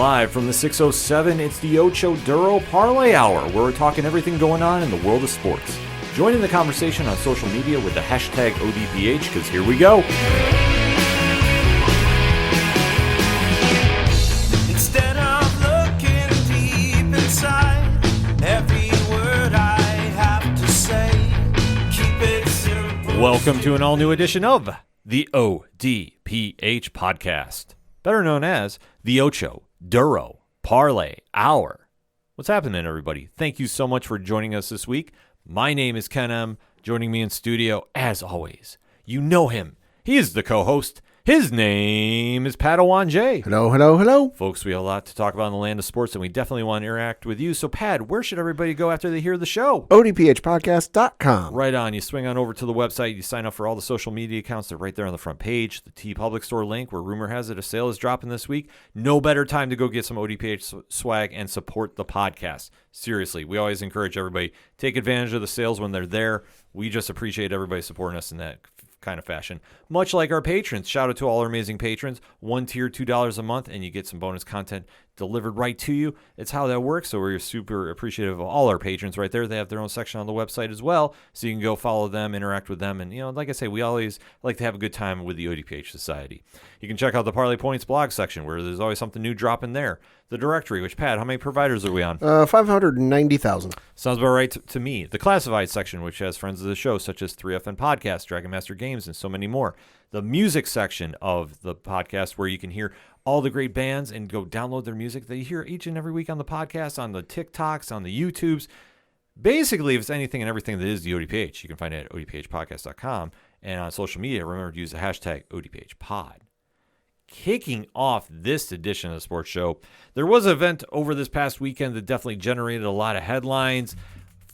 Live from the 607, it's the Ocho Duro Parlay Hour, where we're talking everything going on in the world of sports. Join in the conversation on social media with the hashtag ODPH, because here we go. Instead of looking deep inside, every word I have to say, keep it simple. Welcome to an all-new edition of the ODPH podcast, better known as the Ocho Duro Parlay Hour. What's happening, everybody? Thank you so much for joining us this week. My name is Ken M. Joining me in studio, as always, you know him. He is the co-host. His name is Padawan J. Hello, hello, hello. Folks, we have a lot to talk about in the land of sports, and we definitely want to interact with you. So, Pad, where should everybody go after they hear the show? ODPHpodcast.com. Right on. You swing on over to the website. You sign up for all the social media accounts. They're right there on the front page. The T Public Store link, where rumor has it a sale is dropping this week. No better time to go get some ODPH swag and support the podcast. Seriously, we always encourage everybody, take advantage of the sales when they're there. We just appreciate everybody supporting us in that kind of fashion. Much like our patrons. Shout out to all our amazing patrons. One tier, $2 a month, and you get some bonus content delivered right to you. It's how that works, so we're super appreciative of all our patrons right there. They have their own section on the website as well, so you can go follow them, interact with them, and, you know, like I say, we always like to have a good time with the ODPH Society. You can check out the Parlay Points blog section, where there's always something new dropping there. The directory, which, Pat, how many providers are we on? 590,000. Sounds about right to me. The classified section, which has friends of the show, such as 3FN Podcast, Dragon Master Games, and so many more. The music section of the podcast, where you can hear all the great bands and go download their music that you hear each and every week on the podcast, on the TikToks, on the YouTubes. Basically, if it's anything and everything that is the ODPH, you can find it at odphpodcast.com. And on social media, remember to use the hashtag ODPHpod. Kicking off this edition of the sports show, there was an event over this past weekend that definitely generated a lot of headlines.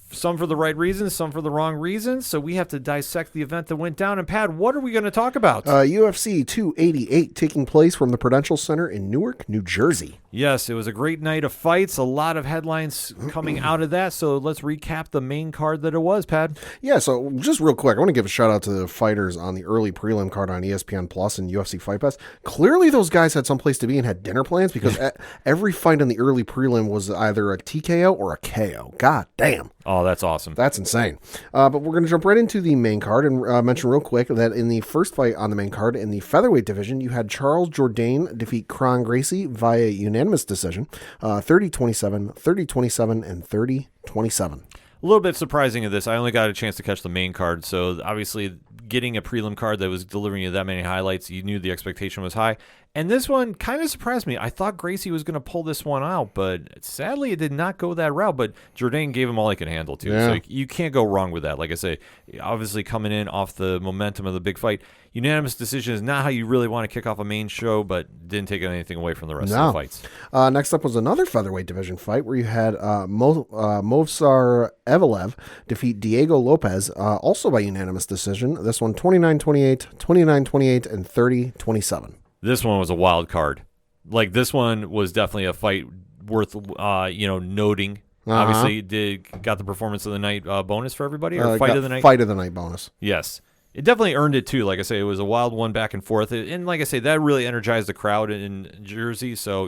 Some for the right reasons, some for the wrong reasons. So we have to dissect the event that went down. And, Pat, what are we going to talk about? UFC 288 taking place from the Prudential Center in Newark, New Jersey. Yes, it was a great night of fights. A lot of headlines coming out of that. So let's recap the main card that it was, Pat. Yeah, so just real quick, I want to give a shout out to the fighters on the early prelim card on ESPN Plus and UFC Fight Pass. Clearly those guys had someplace to be and had dinner plans, because every fight in the early prelim was either a TKO or a KO. God damn. Oh, that's awesome. That's insane. But we're going to jump right into the main card and mention real quick that in the first fight on the main card in the featherweight division, you had Charles Jourdain defeat Kron Gracie via unanimous decision, 30-27, 30-27, and 30-27. A little bit surprising of this. I only got a chance to catch the main card, so obviously getting a prelim card that was delivering you that many highlights, you knew the expectation was high. And this one kind of surprised me. I thought Gracie was going to pull this one out, but sadly it did not go that route. But Jourdain gave him all he could handle, too. Yeah. So you can't go wrong with that. Like I say, obviously coming in off the momentum of the big fight, unanimous decision is not how you really want to kick off a main show, but didn't take anything away from the rest of the fights. Next up was another featherweight division fight where you had Movsar Evelev defeat Diego Lopez, also by unanimous decision. This one 29-28, 29-28, and 30-27. This one was a wild card. Like, this one was definitely a fight worth, noting. Obviously, got the performance of the night bonus for everybody, or fight of the night? Fight of the night bonus. Yes. It definitely earned it, too. Like I say, it was a wild one back and forth. And like I say, that really energized the crowd in Jersey. So,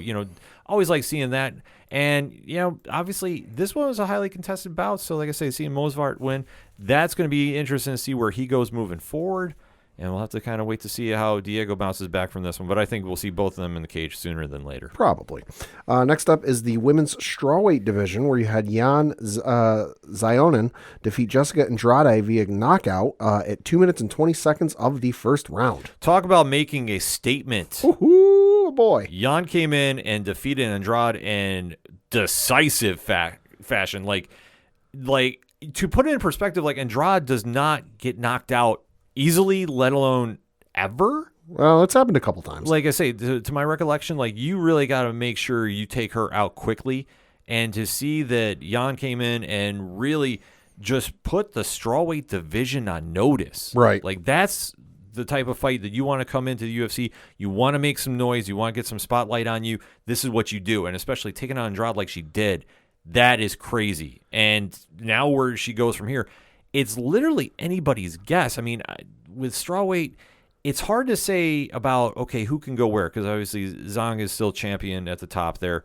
always like seeing that. And, obviously, this one was a highly contested bout. So, like I say, seeing Mosvart win, that's going to be interesting to see where he goes moving forward. And we'll have to kind of wait to see how Diego bounces back from this one. But I think we'll see both of them in the cage sooner than later. Probably. Next up is the women's strawweight division, where you had Jan Zionin defeat Jessica Andrade via knockout at 2 minutes and 20 seconds of the first round. Talk about making a statement. Ooh, boy. Jan came in and defeated Andrade in decisive fashion. Like, to put it in perspective, like, Andrade does not get knocked out easily, let alone ever. Well, it's happened a couple times. Like I say, to my recollection, like, you really got to make sure you take her out quickly. And to see that Jan came in and really just put the strawweight division on notice. Right. Like, that's the type of fight that you want to come into the UFC. You want to make some noise. You want to get some spotlight on you. This is what you do. And especially taking on Andrade like she did, that is crazy. And now where she goes from here, it's literally anybody's guess. I mean, with strawweight, It's hard to say about, okay, who can go where, because obviously Zhang is still champion at the top there.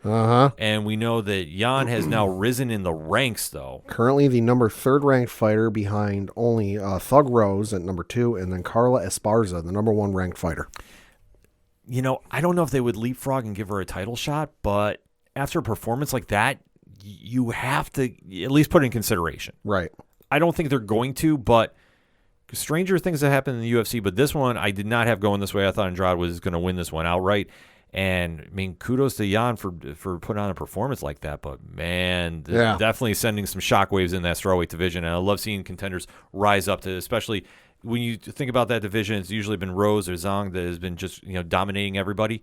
And we know that Jan has now risen in the ranks, though. Currently the number 3rd ranked fighter behind only Thug Rose at number 2, and then Carla Esparza, the number 1 ranked fighter. You know, I don't know if they would leapfrog and give her a title shot, but after a performance like that, you have to at least put it in consideration. Right. I don't think they're going to, but stranger things that happen in the UFC, but this one I did not have going this way. I thought Andrade was going to win this one outright. And, I mean, kudos to Jan for putting on a performance like that. But, man, definitely sending some shockwaves in that strawweight division. And I love seeing contenders rise up to, especially when you think about that division, it's usually been Rose or Zhang that has been just, dominating everybody.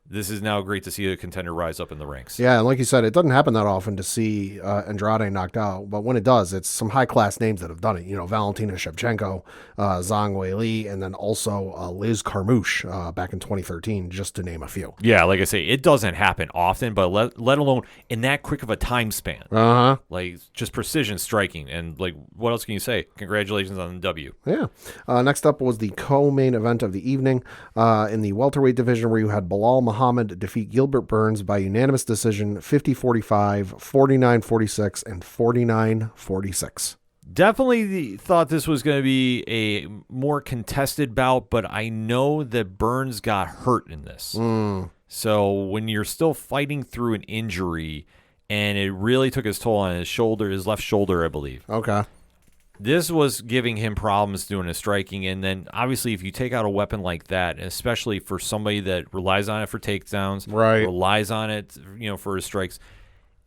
This is now great to see a contender rise up in the ranks. Yeah, and like you said, it doesn't happen that often to see Andrade knocked out, but when it does, it's some high-class names that have done it. Valentina Shevchenko, Zhang Weili, and then also Liz Carmouche back in 2013, just to name a few. Yeah, like I say, it doesn't happen often, but let alone in that quick of a time span. Like, just precision striking, and, like, what else can you say? Congratulations on the W. Yeah. Next up was the co-main event of the evening in the welterweight division, where you had Bilal Muhammad defeat Gilbert Burns by unanimous decision 50-45, 49-46, and 49-46. Definitely thought this was going to be a more contested bout, but I know that Burns got hurt in this. So when you're still fighting through an injury, and it really took its toll on his left shoulder, I believe. Okay. This was giving him problems doing his striking, and then obviously if you take out a weapon like that, especially for somebody that relies on it for takedowns, relies on it, for his strikes,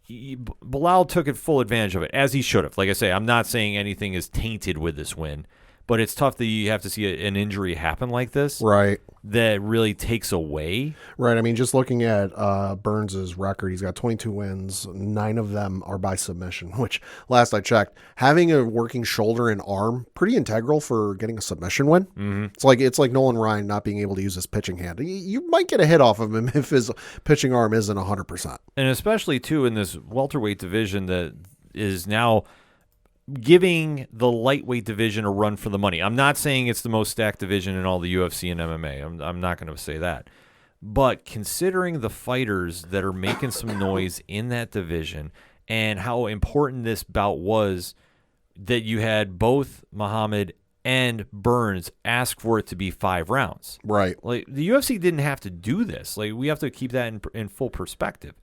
Bilal took it full advantage of it, as he should have. Like I say, I'm not saying anything is tainted with this win, but it's tough that you have to see an injury happen like this. Right. That really takes away. Right. I mean, just looking at Burns' record, he's got 22 wins. 9 of them are by submission, which, last I checked, having a working shoulder and arm, pretty integral for getting a submission win. It's like Nolan Ryan not being able to use his pitching hand. You might get a hit off of him if his pitching arm isn't 100%. And especially, too, in this welterweight division that is now giving the lightweight division a run for the money. I'm not saying it's the most stacked division in all the UFC and MMA. I'm not going to say that. But considering the fighters that are making some noise in that division and how important this bout was, that you had both Muhammad and Burns ask for it to be 5 rounds. Right. Like, the UFC didn't have to do this. Like, we have to keep that in full perspective.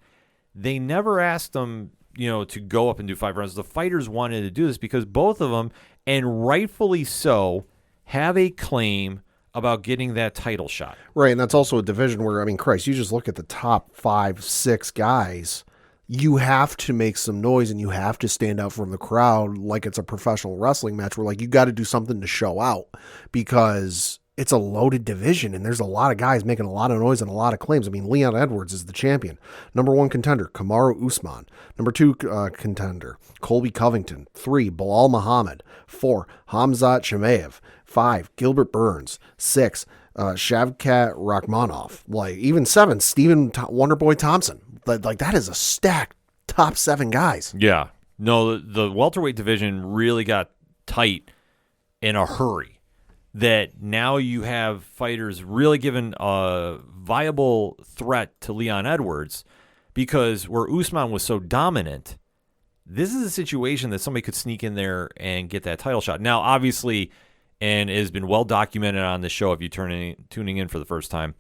They never asked them to go up and do 5 rounds. The fighters wanted to do this because both of them, and rightfully so, have a claim about getting that title shot. Right, and that's also a division where, I mean, Christ, you just look at the top 5, 6 guys, you have to make some noise and you have to stand out from the crowd like it's a professional wrestling match where, like, you got to do something to show out because it's a loaded division, and there's a lot of guys making a lot of noise and a lot of claims. I mean, Leon Edwards is the champion. Number 1 contender, Kamaru Usman. Number 2 contender, Colby Covington. 3, Bilal Muhammad. 4, Hamzat Chimaev. 5, Gilbert Burns. 6, Shavkat Rakhmonov. Like, even 7, Stephen Wonderboy Thompson. Like, that is a stacked top 7 guys. Yeah. No, the welterweight division really got tight in a hurry. That now you have fighters really giving a viable threat to Leon Edwards, because where Usman was so dominant, this is a situation that somebody could sneak in there and get that title shot. Now, obviously, and it has been well documented on the show if you're tuning in for the first time,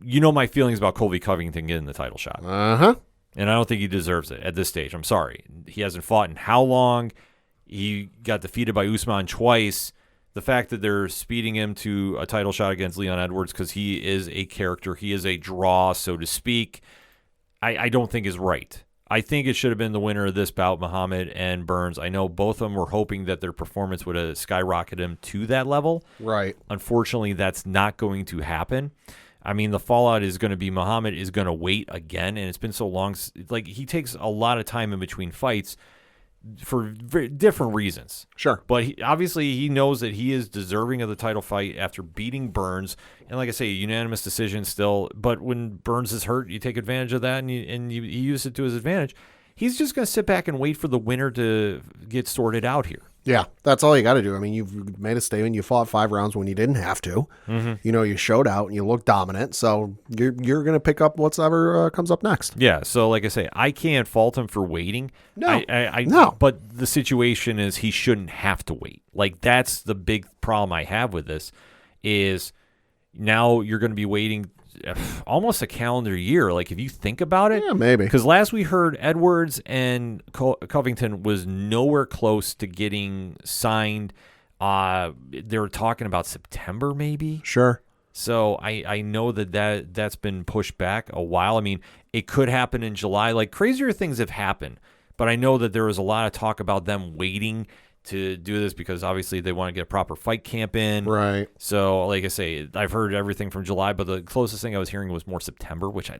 my feelings about Colby Covington getting the title shot. And I don't think he deserves it at this stage. I'm sorry. He hasn't fought in how long? He got defeated by Usman twice. The fact that they're speeding him to a title shot against Leon Edwards because he is a character, he is a draw, so to speak, I don't think is right. I think it should have been the winner of this bout, Muhammad and Burns. I know both of them were hoping that their performance would have skyrocketed him to that level. Right. Unfortunately, that's not going to happen. I mean, the fallout is going to be Muhammad is going to wait again, and it's been so long. Like, he takes a lot of time in between fights for very different reasons. Sure. But obviously he knows that he is deserving of the title fight after beating Burns. And like I say, unanimous decision still. But when Burns is hurt, you take advantage of that and you use it to his advantage. He's just going to sit back and wait for the winner to get sorted out here. Yeah, that's all you got to do. I mean, you've made a statement. You fought 5 rounds when you didn't have to. You know, you showed out and you looked dominant. So you're going to pick up whatever comes up next. Yeah, so like I say, I can't fault him for waiting. No. No. But the situation is he shouldn't have to wait. Like, that's the big problem I have with this is now you're going to be waiting almost a calendar year. Like, if you think about it. Yeah, maybe. Because last we heard, Edwards and Covington was nowhere close to getting signed. They were talking about September maybe. Sure. So I know that's been pushed back a while. I mean, it could happen in July. Like, crazier things have happened. But I know that there was a lot of talk about them waiting to do this because obviously they want to get a proper fight camp in. Right. So, like I say, I've heard everything from July, but the closest thing I was hearing was more September, which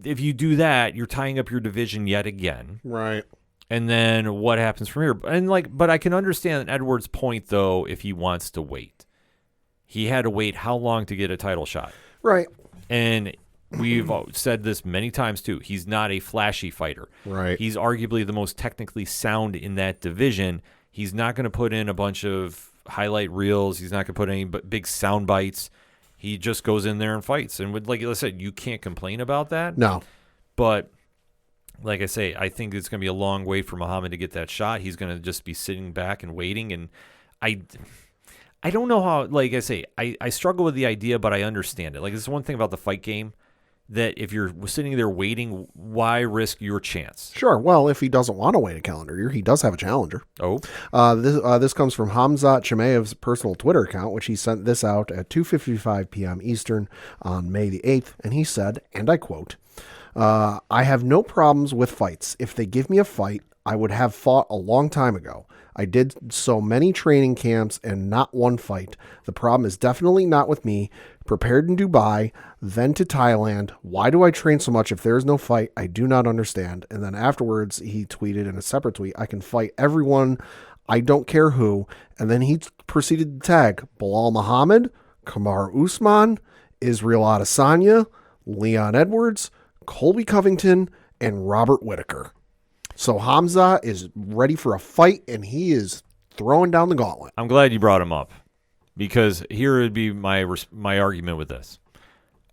if you do that, you're tying up your division yet again. Right. And then what happens from here? And but I can understand Edwards' point though if he wants to wait. He had to wait how long to get a title shot? Right. And we've said this many times too. He's not a flashy fighter. Right. He's arguably the most technically sound in that division. He's not going to put in a bunch of highlight reels. He's not going to put any big sound bites. He just goes in there and fights. And like I said, you can't complain about that. No. But like I say, I think it's going to be a long wait for Muhammad to get that shot. He's going to just be sitting back and waiting. And I don't know how, like I say, I struggle with the idea, but I understand it. Like, this is one thing about the fight game. That if you're sitting there waiting, why risk your chance? Sure. Well, if he doesn't want to wait a calendar year, he does have a challenger. Oh. This comes from Hamzat Chimaev's personal Twitter account, which he sent this out at 2:55 p.m. Eastern on May the 8th. And he said, and I quote, I have no problems with fights. If they give me a fight, I would have fought a long time ago. I did so many training camps and not one fight. The problem is definitely not with me. Prepared in Dubai, then to Thailand. Why do I train so much if there is no fight? I do not understand. And then afterwards, he tweeted in a separate tweet, I can fight everyone. I don't care who. And then he proceeded to tag Bilal Muhammad, Kamaru Usman, Israel Adesanya, Leon Edwards, Colby Covington, and Robert Whittaker. So Hamza is ready for a fight, and he is throwing down the gauntlet. I'm glad you brought him up because here would be my argument with this.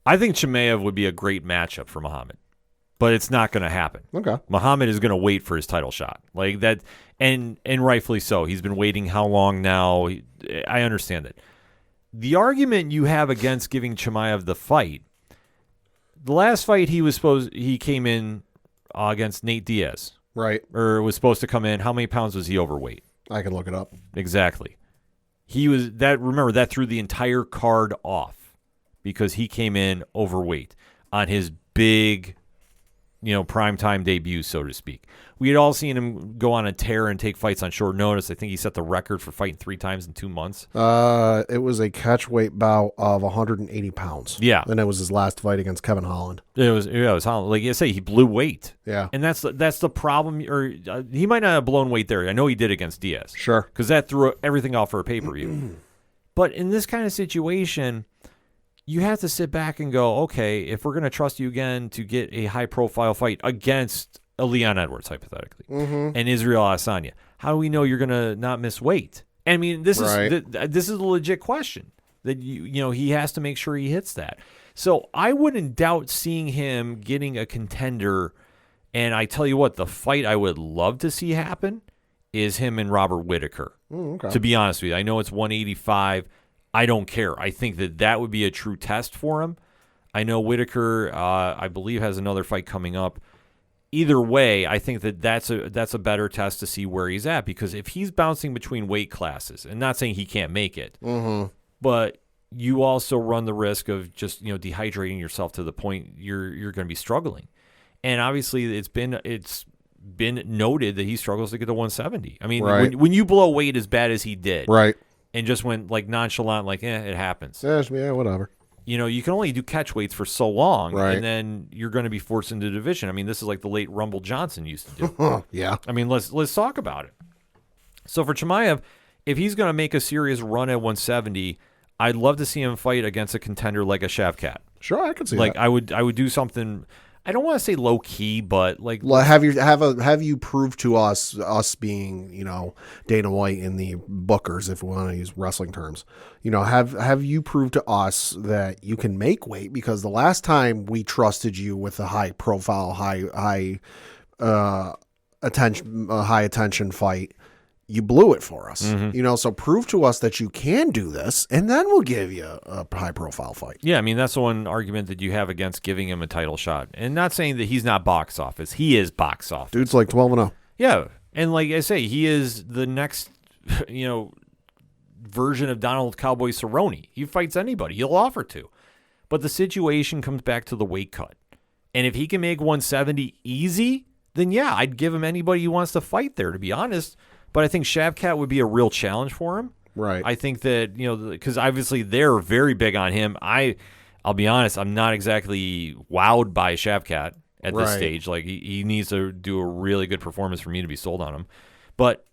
I think Chimaev would be a great matchup for Muhammad, but it's not going to happen. Okay. Muhammad is going to wait for his title shot like that, and rightfully so. He's been waiting how long now? I understand it. The argument you have against giving Chimaev the fight, the last fight he came in against Nate Diaz. Right. Or was supposed to come in. How many pounds was he overweight? I can look it up. Exactly. He was remember that threw the entire card off because he came in overweight on his big, primetime debut, so to speak. We had all seen him go on a tear and take fights on short notice. I think he set the record for fighting 3 times in 2 months. It was a catch weight bout of 180 pounds. Yeah. And it was his last fight against Kevin Holland. It was Holland. Like I say, he blew weight. Yeah. And that's the problem. Or he might not have blown weight there. I know he did against Diaz. Sure. Because that threw everything off for a pay-per-view. But in this kind of situation, you have to sit back and go, okay, if we're going to trust you again to get a high-profile fight against a Leon Edwards, hypothetically, and Israel Adesanya, how do we know you're going to not miss weight? I mean, this is a legit question that he has to make sure he hits that. So I wouldn't doubt seeing him getting a contender. And I tell you what, the fight I would love to see happen is him and Robert Whittaker. Okay. To be honest with you, I know it's 185. I don't care. I think that would be a true test for him. I know Whittaker, I believe, has another fight coming up. Either way, I think that's a better test to see where he's at, because if he's bouncing between weight classes, and not saying he can't make it, but you also run the risk of just dehydrating yourself to the point you're going to be struggling. And obviously, it's been noted that he struggles to get to 170. I mean, when you blow weight as bad as he did, right, and just went like nonchalant, like it happens. Yeah, whatever. You can only do catch weights for so long, right, and then you're going to be forced into division. I mean, this is like the late Rumble Johnson used to do. Yeah. I mean, let's talk about it. So for Chimaev, if he's going to make a serious run at 170, I'd love to see him fight against a contender like a Shavkat. Sure, I could see that. that. I would do something. I don't want to say low key, but like Have you proved to us being, Dana White in the bookers, if we want to use wrestling terms, have you proved to us that you can make weight? Because the last time we trusted you with a high profile, high attention fight, you blew it for us. So prove to us that you can do this, and then we'll give you a high profile fight. Yeah, I mean, that's the one argument that you have against giving him a title shot. And not saying that he's not box office. He is box office. Dude's like 12-0. Yeah. And like I say, he is the next, version of Donald Cowboy Cerrone. He fights anybody. He'll offer to. But the situation comes back to the weight cut. And if he can make 170 easy, then yeah, I'd give him anybody who wants to fight there, to be honest. But I think Shavkat would be a real challenge for him. Right. I think that, because obviously they're very big on him. I'll be honest, I'm not exactly wowed by Shavkat at this stage. Like, he needs to do a really good performance for me to be sold on him. But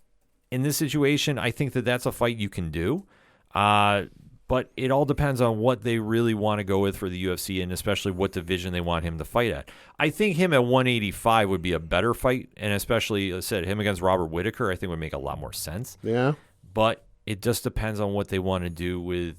in this situation, I think that that's a fight you can do. But it all depends on what they really want to go with for the UFC, and especially what division they want him to fight at. I think him at 185 would be a better fight, and especially, as I said, him against Robert Whittaker, I think would make a lot more sense. Yeah. But it just depends on what they want to do with,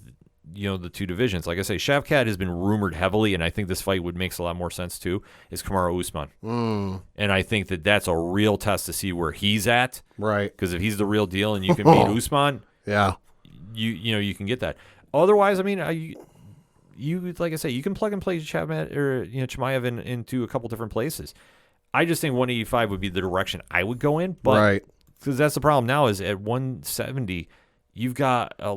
the two divisions. Like I say, Shavkat has been rumored heavily, and I think this fight would make a lot more sense too, is Kamaru Usman. And I think that that's a real test to see where he's at. Right. Because if he's the real deal and you can beat Usman, yeah, you can get that. Otherwise, I mean, you like I say, you can plug and play Chimaev into a couple different places. I just think 185 would be the direction I would go in, but because that's the problem now is at 170, you've got a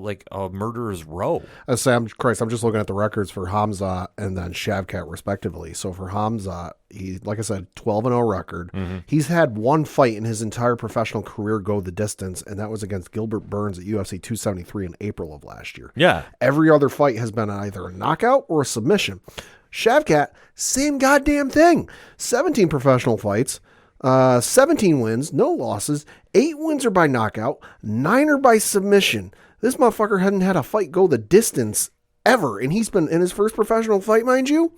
murderer's row. I'm just looking at the records for Hamza and then Shavkat respectively. So for Hamza, he, like I said, 12-0 record. He's had one fight in his entire professional career go the distance, and that was against Gilbert Burns at UFC 273 in April of last year. Yeah. Every other fight has been either a knockout or a submission. Shavkat, same goddamn thing. 17 professional fights. 17 wins, no losses, 8 wins are by knockout, 9 are by submission. This motherfucker hadn't had a fight go the distance ever, and he's been in his first professional fight, mind you,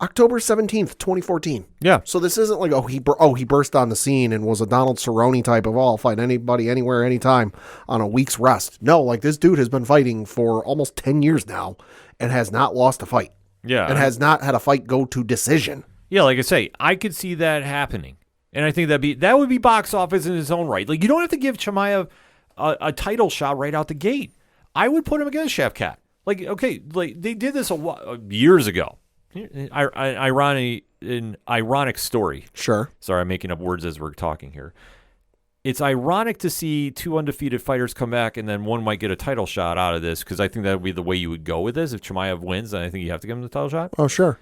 October 17th, 2014. Yeah. So this isn't like, he burst on the scene and was a Donald Cerrone type of, I'll fight anybody, anywhere, anytime on a week's rest. No, like this dude has been fighting for almost 10 years now and has not lost a fight. Yeah. And has not had a fight go to decision. Yeah, like I say, I could see that happening. And I think that would be box office in its own right. Like, you don't have to give Chimaev a title shot right out the gate. I would put him against Shavkat. Like, okay, like they did this years ago. An ironic story. Sure. Sorry, I'm making up words as we're talking here. It's ironic to see two undefeated fighters come back and then one might get a title shot out of this, because I think that would be the way you would go with this. If Chimaev wins, then I think you have to give him the title shot. Oh, sure.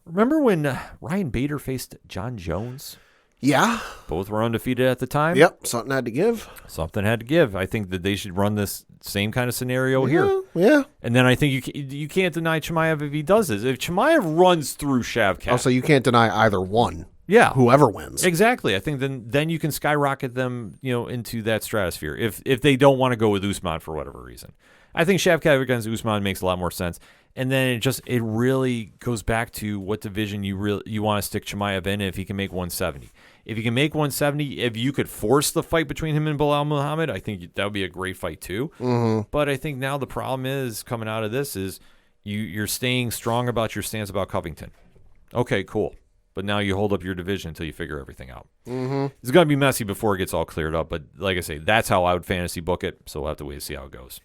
Remember when Ryan Bader faced John Jones? Yeah. Both were undefeated at the time. Yep. Something had to give. Something had to give. I think that they should run this same kind of scenario here. Yeah. And then I think you can't deny Chimaev if he does this. If Chimaev runs through Shavkat. Oh, so you can't deny either one. Yeah. Whoever wins. Exactly. I think then you can skyrocket them, into that stratosphere if they don't want to go with Usman for whatever reason. I think Shavkat against Usman makes a lot more sense. And then it really goes back to what division you want to stick Chimaev in if he can make 170. If he can make 170, if you could force the fight between him and Bilal Muhammad, I think that would be a great fight too. Mm-hmm. But I think now the problem is coming out of this is you're staying strong about your stance about Covington. Okay, cool. But now you hold up your division until you figure everything out. Mm-hmm. It's going to be messy before it gets all cleared up. But like I say, that's how I would fantasy book it. So we'll have to wait to see how it goes.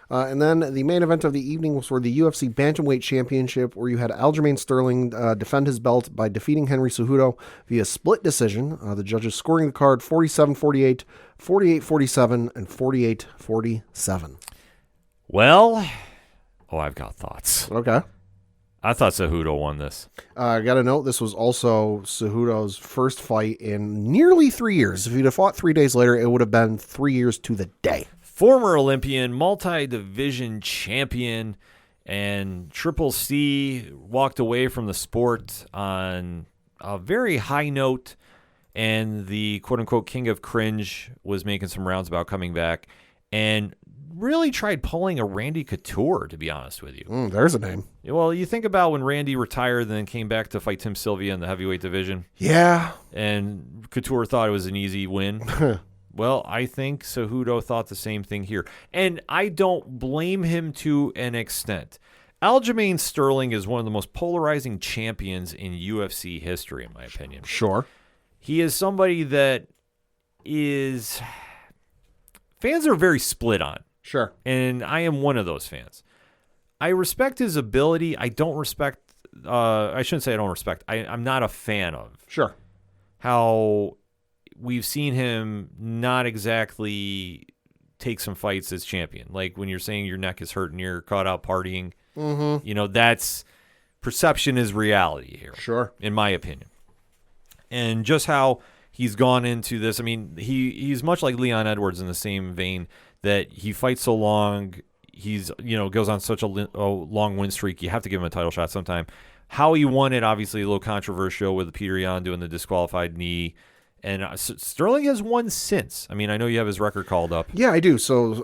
And then the main event of the evening was for the UFC Bantamweight Championship, where you had Aljamain Sterling defend his belt by defeating Henry Cejudo via split decision. The judges scoring the card 47-48, 48-47, and 48-47. Well, I've got thoughts. Okay. I thought Cejudo won this. I got to note, this was also Cejudo's first fight in nearly 3 years. If he'd have fought 3 days later, it would have been 3 years to the day. Former Olympian, multi-division champion, and Triple C walked away from the sport on a very high note, and the quote-unquote king of cringe was making some rounds about coming back. And really tried pulling a Randy Couture, to be honest with you. There's a name. Well, you think about when Randy retired and then came back to fight Tim Sylvia in the heavyweight division. Yeah. And Couture thought it was an easy win. Well, I think Cejudo thought the same thing here. And I don't blame him to an extent. Aljamain Sterling is one of the most polarizing champions in UFC history, in my opinion. Sure. He is somebody that is... fans are very split on. Sure. And I am one of those fans. I respect his ability. I don't respect... I shouldn't say I don't respect. I'm not a fan of. Sure. How... we've seen him not exactly take some fights as champion. Like when you're saying your neck is hurt and you're caught out partying, that's perception is reality here. Sure. In my opinion. And just how he's gone into this. I mean, he's much like Leon Edwards in the same vein that he fights so long. He's, goes on such a long win streak. You have to give him a title shot sometime. How he won it, obviously a little controversial with Peter Yan doing the disqualified knee. And Sterling has won since. I mean, I know you have his record called up. Yeah, I do. So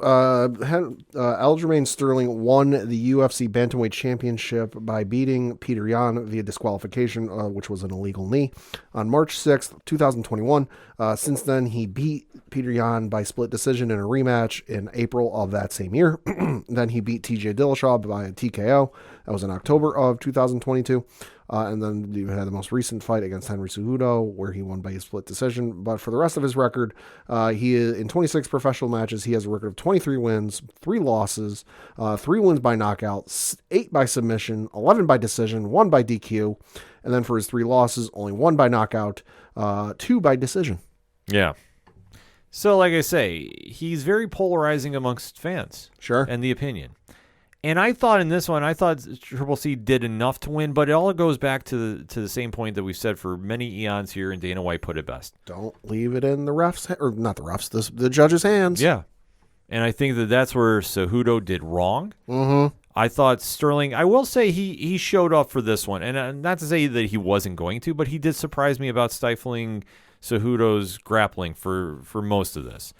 Aljamain Sterling won the UFC Bantamweight Championship by beating Peter Yan via disqualification, which was an illegal knee, on March 6th, 2021. Since then, he beat Peter Yan by split decision in a rematch in April of that same year. Then he beat TJ Dillashaw by a TKO. That was in October of 2022. And then you had the most recent fight against Henry Cejudo, where he won by a split decision. But for the rest of his record, he is, in 26 professional matches, he has a record of 23 wins, 3 losses, 3 wins by knockout, 8 by submission, 11 by decision, 1 by DQ. And then for his 3 losses, only 1 by knockout, 2 by decision. Yeah. So, like I say, he's very polarizing amongst fans. Sure. And the opinion. And I thought in this one, Triple C did enough to win, but it all goes back to the same point that we've said for many eons here, and Dana White put it best. Don't leave it in the refs, or not the refs, the judges' hands. Yeah. And I think that's where Cejudo did wrong. Mm-hmm. I thought Sterling, I will say he showed up for this one. And not to say that he wasn't going to, but he did surprise me about stifling Cejudo's grappling for most of this.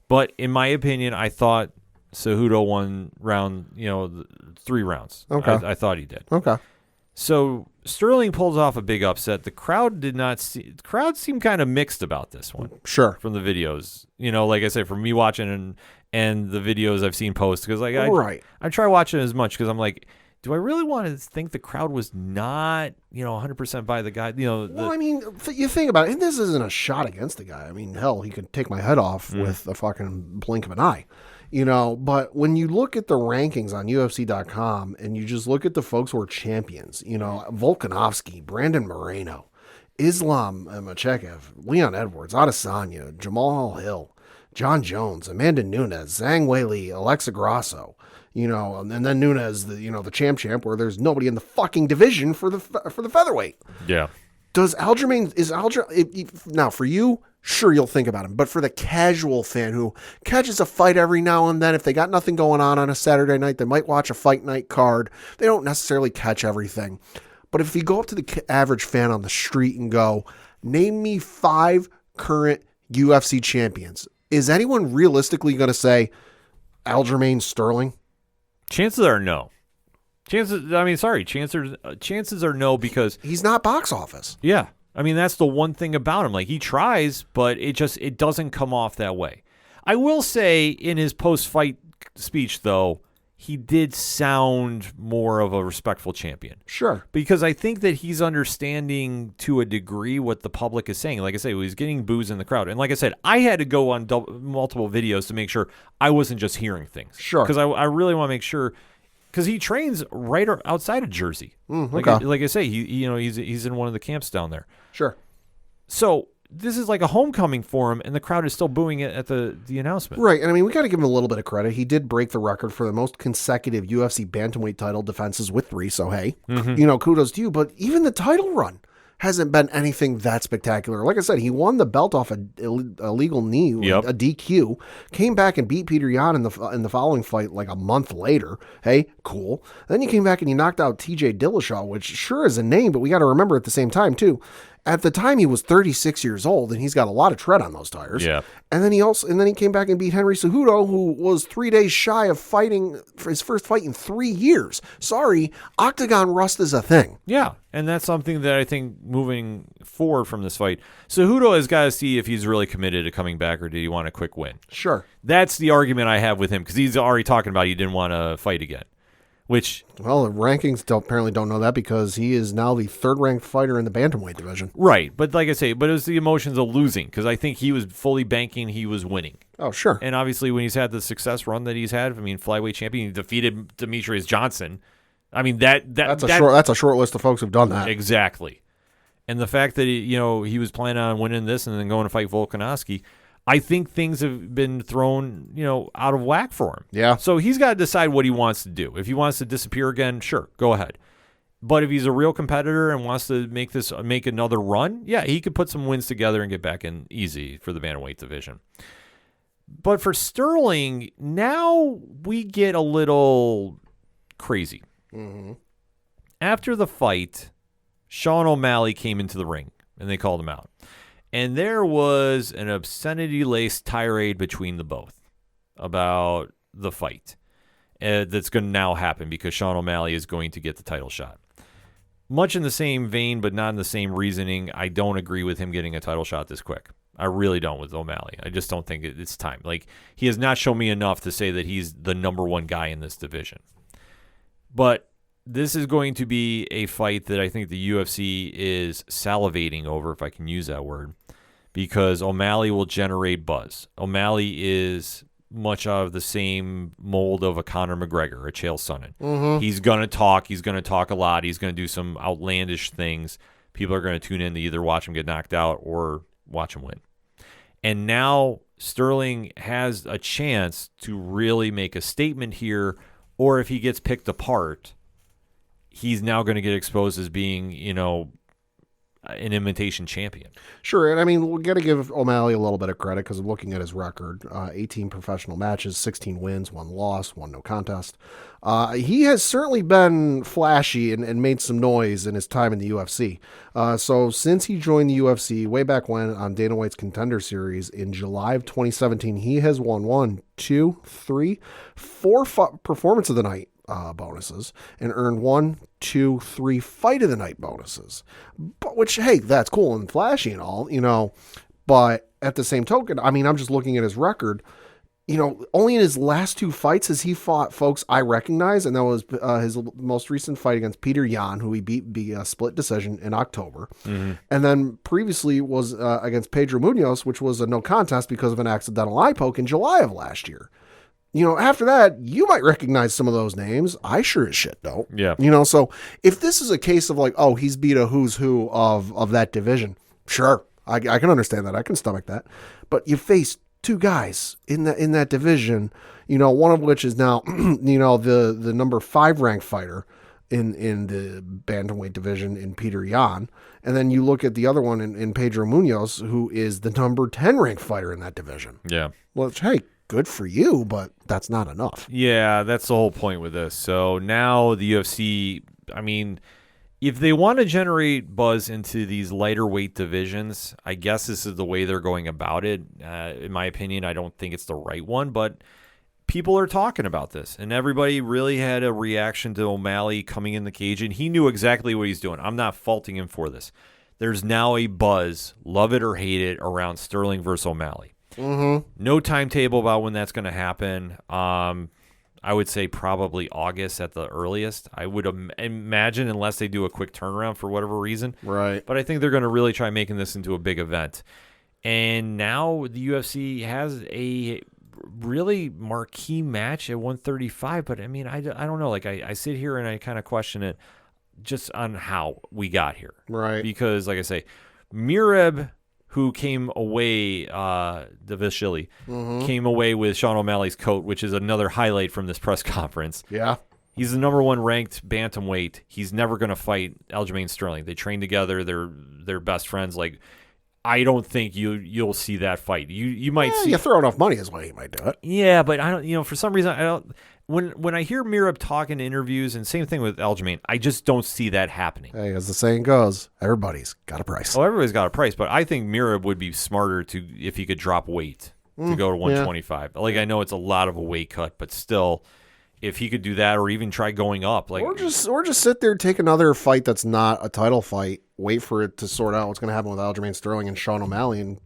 But in my opinion, I thought Cejudo won round, 3 rounds. Okay. I thought he did. Okay. So Sterling pulls off a big upset. The crowd the crowd seemed kind of mixed about this one. Sure. From the videos, like I said, from me watching and the videos I've seen post, because I try watching as much because I'm like, do I really want to think the crowd was not 100% by the guy? Well, I mean, you think about it, and this isn't a shot against the guy. I mean, hell, he could take my head off with a fucking blink of an eye. But when you look at the rankings on UFC.com and you just look at the folks who are champions, Volkanovski, Brandon Moreno, Islam Makhachev, Leon Edwards, Adesanya, Jamal Hill, John Jones, Amanda Nunes, Zhang Weili, Alexa Grasso, and then Nunes, the champ, where there's nobody in the fucking division for the featherweight. Yeah. Now for you, sure, you'll think about him. But for the casual fan who catches a fight every now and then, if they got nothing going on a Saturday night, they might watch a fight night card. They don't necessarily catch everything. But if you go up to the average fan on the street and go, name me 5 current UFC champions, is anyone realistically going to say Aljamain Sterling? Chances are no. Chances are no, because he's not box office. Yeah. I mean, that's the one thing about him. Like, he tries, but it doesn't come off that way. I will say in his post-fight speech, though, he did sound more of a respectful champion. Sure. Because I think that he's understanding to a degree what the public is saying. Like I say, he's getting boos in the crowd. And like I said, I had to go on multiple videos to make sure I wasn't just hearing things. Sure. Because I really want to make sure... Because he trains right outside of Jersey. Okay. Like I say, he's in one of the camps down there. Sure. So this is like a homecoming for him, and the crowd is still booing it at the announcement. Right, and I mean, we got to give him a little bit of credit. He did break the record for the most consecutive UFC bantamweight title defenses with 3, so hey, kudos to you. But even the title run hasn't been anything that spectacular. Like I said, he won the belt off a illegal knee, a DQ, came back and beat Peter Yan in the following fight like a month later. Hey, cool. Then you came back and you knocked out TJ Dillashaw, which sure is a name, but we got to remember at the same time too, At the time, he was 36 years old, and he's got a lot of tread on those tires. Yeah. And then he came back and beat Henry Cejudo, who was 3 days shy of fighting for his first fight in 3 years. Sorry, octagon rust is a thing. Yeah, and that's something that I think moving forward from this fight, Cejudo has got to see if he's really committed to coming back or did he want a quick win. Sure. That's the argument I have with him because he's already talking about he didn't want to fight again. Which, well, the rankings apparently don't know that because he is now the third-ranked fighter in the bantamweight division. right, but like I say, but it was the emotions of losing because I think he was fully banking he was winning. Oh, sure. And obviously when he's had the success run that he's had, I mean, flyweight champion, he defeated Demetrius Johnson. I mean, that's a short list of folks who've done that. Exactly. And the fact that he was planning on winning this and then going to fight Volkanovski, I think things have been thrown, out of whack for him. Yeah. So he's got to decide what he wants to do. If he wants to disappear again, sure, go ahead. But if he's a real competitor and wants to make another run, yeah, he could put some wins together and get back in easy for the bantamweight division. But for Sterling, now we get a little crazy. Mm-hmm. After the fight, Sean O'Malley came into the ring and they called him out. And there was an obscenity-laced tirade between the both about the fight that's going to now happen because Sean O'Malley is going to get the title shot. Much in the same vein, but not in the same reasoning, I don't agree with him getting a title shot this quick. I really don't with O'Malley. I just don't think it's time. Like, he has not shown me enough to say that he's the number one guy in this division. But this is going to be a fight that I think the UFC is salivating over, if I can use that word, because O'Malley will generate buzz. O'Malley is much of the same mold of a Conor McGregor, a Chael Sonnen. Mm-hmm. He's going to talk. He's going to talk a lot. He's going to do some outlandish things. People are going to tune in to either watch him get knocked out or watch him win. And now Sterling has a chance to really make a statement here, or if he gets picked apart, he's now going to get exposed as being, an imitation champion. Sure, and I mean, we got to give O'Malley a little bit of credit because I'm looking at his record. 18 professional matches, 16 wins, 1 loss, 1 no contest. He has certainly been flashy and made some noise in his time in the UFC. So since he joined the UFC way back when on Dana White's Contender Series in July of 2017, he has won 1, 2, 3, 4 Performance of the Night bonuses and earned 1, 2, 3 Fight of the Night bonuses. But which, hey, that's cool and flashy and all, but at the same token, I mean, I'm just looking at his record. Only in his last 2 fights has he fought folks I recognize, and that was his most recent fight against Peter Yan, who he beat via split decision in October. Mm-hmm. And then previously was against Pedro Munoz, which was a no contest because of an accidental eye poke in July of last year. After that, you might recognize some of those names. I sure as shit don't. Yeah. So if this is a case of like, oh, he's beat a who's who of that division, sure, I can understand that. I can stomach that. But you face 2 guys in that division, one of which is now, the number 5 ranked fighter in the bantamweight division in Peter Yan. And then you look at the other one in Pedro Munoz, who is the number 10 ranked fighter in that division. Yeah. Well, hey, good for you, but that's not enough. Yeah, that's the whole point with this. So now the UFC, I mean, if they want to generate buzz into these lighter weight divisions, I guess this is the way they're going about it. In my opinion, I don't think it's the right one, but people are talking about this, and everybody really had a reaction to O'Malley coming in the cage, and he knew exactly what he's doing. I'm not faulting him for this. There's now a buzz, love it or hate it, around Sterling versus O'Malley. Mm-hmm. No timetable about when that's going to happen. I would say probably August at the earliest. I would imagine, unless they do a quick turnaround for whatever reason. Right. But I think they're going to really try making this into a big event. And now the UFC has a really marquee match at 135. But, I mean, I don't know. Like, I sit here and I kind of question it just on how we got here. Right. Because, like I say, Mireb, who came away, Davishvili, came away with Sean O'Malley's coat, which is another highlight from this press conference. Yeah. He's the number 1 ranked bantamweight. He's never going to fight Aljamain Sterling. They train together. They're best friends. Like, I don't think you'll see that fight. You might see. You throw enough money his way, he might do it. Yeah, but I don't. For some reason, I don't. When I hear Merab talking in interviews, and same thing with Aljamain, I just don't see that happening. Hey, as the saying goes, everybody's got a price. Oh, everybody's got a price, but I think Merab would be smarter if he could drop weight to go to 125. Yeah. Like, I know it's a lot of a weight cut, but still, if he could do that, or even try going up, like, or just sit there, take another fight that's not a title fight, wait for it to sort out what's going to happen with Aljamain Sterling and Sean O'Malley, and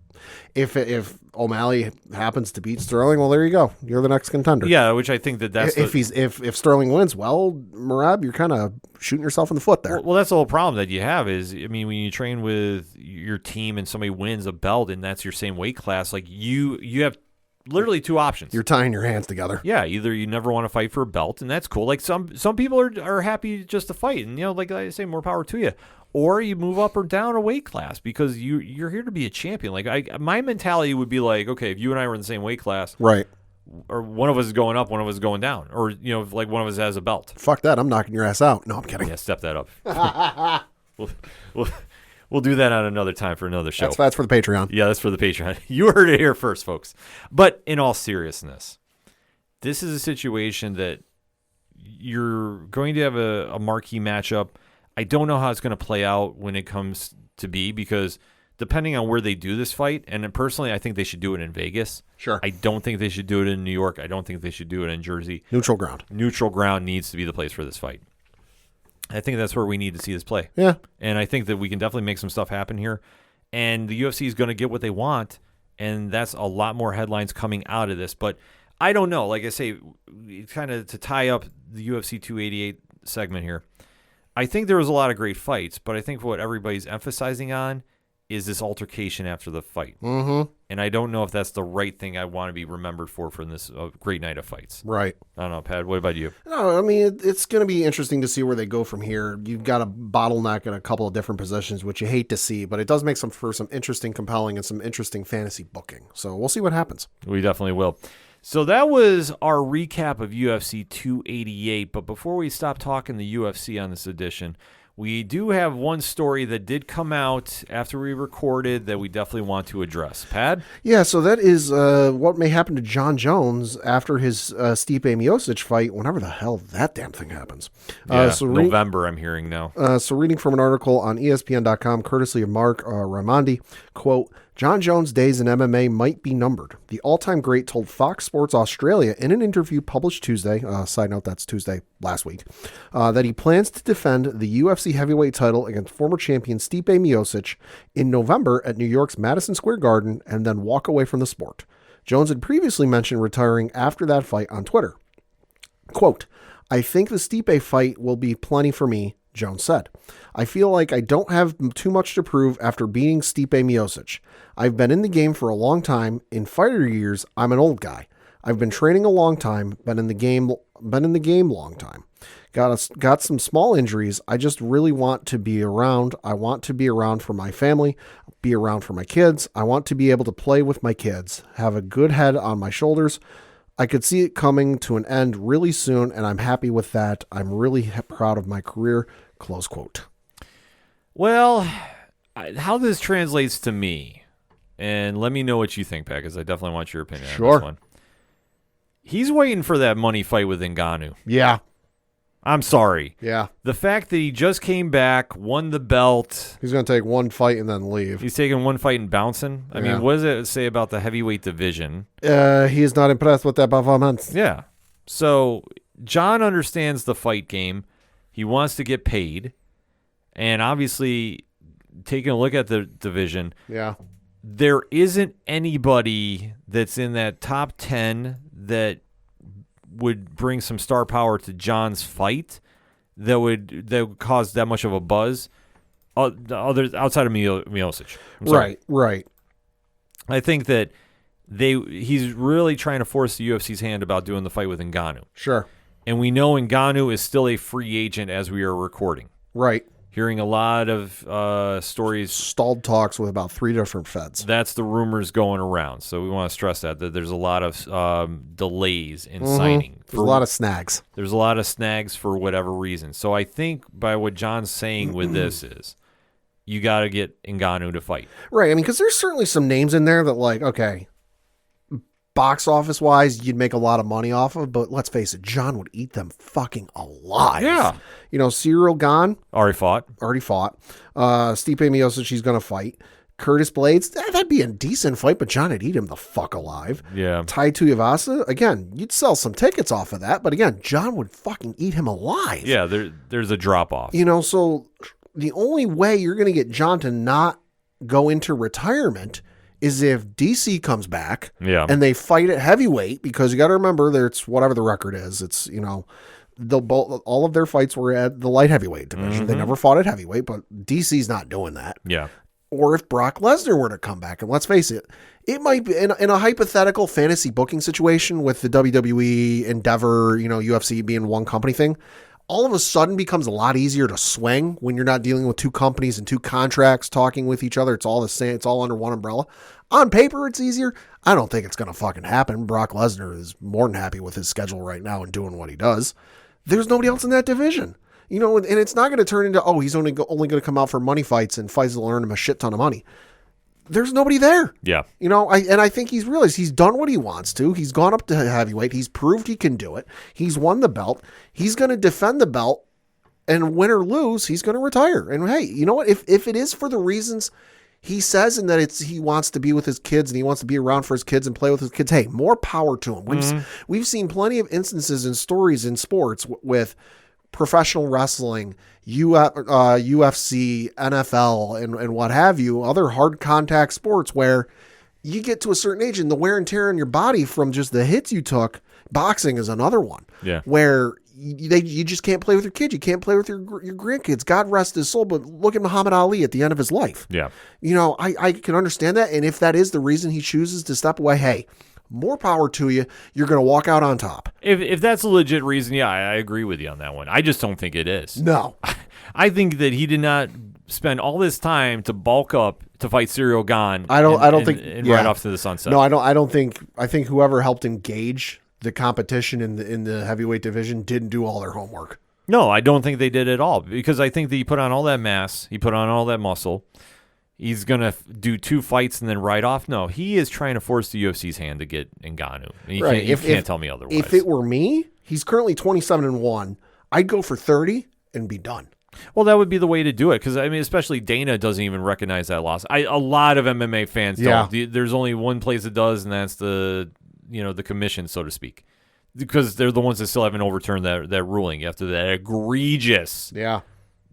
if O'Malley happens to beat Sterling, well, there you go. You're the next contender. Yeah, which I think that's if Sterling wins, well, Merab, you're kind of shooting yourself in the foot there. Well, that's the whole problem that you have is, I mean, when you train with your team and somebody wins a belt and that's your same weight class, like you have literally two options. You're tying your hands together. Yeah, either you never want to fight for a belt, and that's cool. Like some people are happy just to fight, and like I say, more power to you. Or you move up or down a weight class because you're here to be a champion. Like my mentality would be like, okay, if you and I were in the same weight class, right, or one of us is going up, one of us is going down, or like one of us has a belt. Fuck that! I'm knocking your ass out. No, I'm kidding. Yeah, step that up. We'll do that on another time for another show. That's for the Patreon. Yeah, that's for the Patreon. You heard it here first, folks. But in all seriousness, this is a situation that you're going to have a marquee matchup. I don't know how it's going to play out when it comes to be, because depending on where they do this fight, and personally, I think they should do it in Vegas. Sure. I don't think they should do it in New York. I don't think they should do it in Jersey. Neutral ground. Neutral ground needs to be the place for this fight. I think that's where we need to see this play. Yeah. And I think that we can definitely make some stuff happen here. And the UFC is going to get what they want, and that's a lot more headlines coming out of this. But I don't know. Like I say, kind of to tie up the UFC 288 segment here, I think there was a lot of great fights, but I think what everybody's emphasizing on is this altercation after the fight. Mm-hmm. And I don't know if that's the right thing I want to be remembered for from this great night of fights. Right. I don't know, Pat. What about you? No, I mean, it's going to be interesting to see where they go from here. You've got a bottleneck in a couple of different positions, which you hate to see, but it does make for some interesting, compelling, and some interesting fantasy booking. So we'll see what happens. We definitely will. So that was our recap of UFC 288. But before we stop talking the UFC on this edition, we do have one story that did come out after we recorded that we definitely want to address. Pad? Yeah, so that is what may happen to John Jones after his Stipe Miocic fight, whenever the hell that damn thing happens. November, I'm hearing now. So reading from an article on ESPN.com, courtesy of Mark Raimondi, quote, John Jones' days in MMA might be numbered. The all-time great told Fox Sports Australia in an interview published Tuesday, side note, that's Tuesday last week, that he plans to defend the UFC heavyweight title against former champion Stipe Miocic in November at New York's Madison Square Garden and then walk away from the sport. Jones had previously mentioned retiring after that fight on Twitter. Quote, I think the Stipe fight will be plenty for me, Jones said. I feel like I don't have too much to prove after beating Stipe Miocic. I've been in the game for a long time. In fighter years, I'm an old guy. I've been training a long time, been in the game long time. Got some small injuries. I just really want to be around. I want to be around for my family, be around for my kids. I want to be able to play with my kids, have a good head on my shoulders. I could see it coming to an end really soon, and I'm happy with that. I'm really proud of my career, close quote. Well, how this translates to me, and let me know what you think, Pat, because I definitely want your opinion on this one. He's waiting for that money fight with Ngannou. Yeah. I'm sorry. Yeah. The fact that he just came back, won the belt. He's going to take one fight and then leave. He's taking one fight and bouncing. I mean, what does it say about the heavyweight division? He is not impressed with that performance. Yeah. So John understands the fight game. He wants to get paid. And obviously, taking a look at the division, there isn't anybody that's in that top 10 that would bring some star power to John's fight that would cause that much of a buzz outside of Miocic. Right. I think that he's really trying to force the UFC's hand about doing the fight with Ngannou. Sure. And we know Ngannou is still a free agent as we are recording. Right. Hearing a lot of stories. Stalled talks with about 3 different feds. That's the rumors going around. So we want to stress that there's a lot of delays in signing. There's a lot of snags. There's a lot of snags for whatever reason. So I think by what John's saying with this is you got to get Ngannou to fight. Right. I mean, because there's certainly some names in there that, like, okay, box office wise, you'd make a lot of money off of, but let's face it, John would eat them fucking alive. Yeah. You know, Cyril Gane Already fought. Stipe Miocic, he's going to fight. Curtis Blades, that'd be a decent fight, but John would eat him the fuck alive. Yeah. Tai Tuivasa, again, you'd sell some tickets off of that, but again, John would fucking eat him alive. Yeah, there's a drop off. You know, so the only way you're going to get John to not go into retirement is if DC comes back and they fight at heavyweight, because you got to remember there's whatever the record is. It's, you know, all of their fights were at the light heavyweight division. They never fought at heavyweight, but DC's not doing that. Yeah. Or if Brock Lesnar were to come back, and let's face it, it might be in a hypothetical fantasy booking situation with the WWE, Endeavor, you know, UFC being one company thing, all of a sudden becomes a lot easier to swing when you're not dealing with two companies and two contracts talking with each other. It's all the same. It's all under one umbrella. On paper, it's easier. I don't think it's going to fucking happen. Brock Lesnar is more than happy with his schedule right now and doing what he does. There's nobody else in that division. You know, and it's not going to turn into, he's only going to come out for money fights and fights will earn him a shit ton of money. There's nobody there. Yeah. You know, I think he's realized he's done what he wants to. He's gone up to heavyweight. He's proved he can do it. He's won the belt. He's going to defend the belt, and win or lose, he's going to retire. And hey, you know what? If it is for the reasons he says, and that he wants to be with his kids and he wants to be around for his kids and play with his kids, hey, more power to him. We've seen plenty of instances and stories in sports with professional wrestling, UFC, NFL, and what have you, other hard contact sports where you get to a certain age and the wear and tear on your body from just the hits you took. Boxing is another one. Yeah. Where you just can't play with your kids. You can't play with your grandkids. God rest his soul. But look at Muhammad Ali at the end of his life. Yeah. You know, I can understand that. And if that is the reason he chooses to step away, hey, more power to you. You're going to walk out on top. If that's a legit reason, yeah, I agree with you on that one. I just don't think it is. No. I think that he did not spend all this time to bulk up to fight Cyril Gane. I don't think right off to the sunset. No, I don't think. I think whoever helped engage the competition in the heavyweight division didn't do all their homework. No, I don't think they did at all, because I think that he put on all that mass, he put on all that muscle. He's going to do 2 fights and then ride off. No, he is trying to force the UFC's hand to get Ngannou. You can't tell me otherwise. If it were me, he's currently 27-1. I'd go for 30 and be done. Well, that would be the way to do it, because, I mean, especially Dana doesn't even recognize that loss. A lot of MMA fans don't. There's only one place that does, and that's the commission, so to speak, because they're the ones that still haven't overturned that ruling after that egregious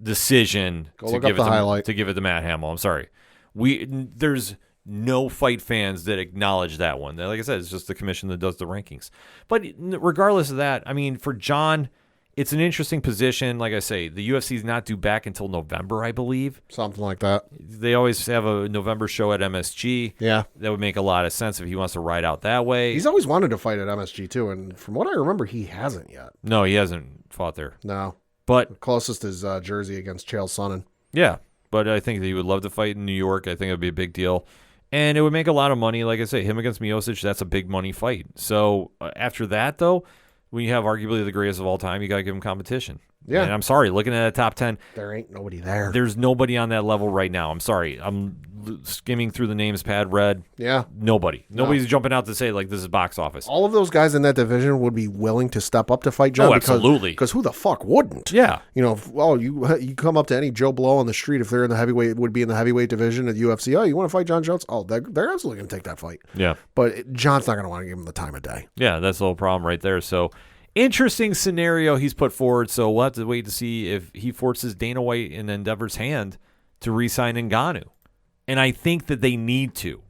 decision to give it to Matt Hamill. I'm sorry. There's no fight fans that acknowledge that one. Like I said, it's just the commission that does the rankings. But regardless of that, I mean, for John, it's an interesting position. Like I say, the UFC is not due back until November, I believe. Something like that. They always have a November show at MSG. Yeah. That would make a lot of sense if he wants to ride out that way. He's always wanted to fight at MSG, too, and from what I remember, he hasn't yet. No, he hasn't fought there. No. But the closest is Jersey against Chael Sonnen. Yeah, but I think that he would love to fight in New York. I think it would be a big deal. And it would make a lot of money. Like I say, him against Miocic, that's a big money fight. So after that, though, when you have arguably the greatest of all time, you got to give him competition. Yeah. And I'm sorry, looking at a top 10. There ain't nobody there. There's nobody on that level right now. I'm sorry. I'm skimming through the names, pad read. Yeah. Nobody. Nobody's jumping out to say, like, this is box office. All of those guys in that division would be willing to step up to fight John. Absolutely. Because who the fuck wouldn't? Yeah. You know, you come up to any Joe Blow on the street, if they're in the heavyweight, would be in the heavyweight division at UFC. Oh, you want to fight John Jones? Oh, they're absolutely going to take that fight. Yeah. But John's not going to want to give him the time of day. Yeah, that's the whole problem right there. So, interesting scenario he's put forward. So we'll have to wait to see if he forces Dana White and Endeavor's hand to re-sign Ngannou. And I think that they need to.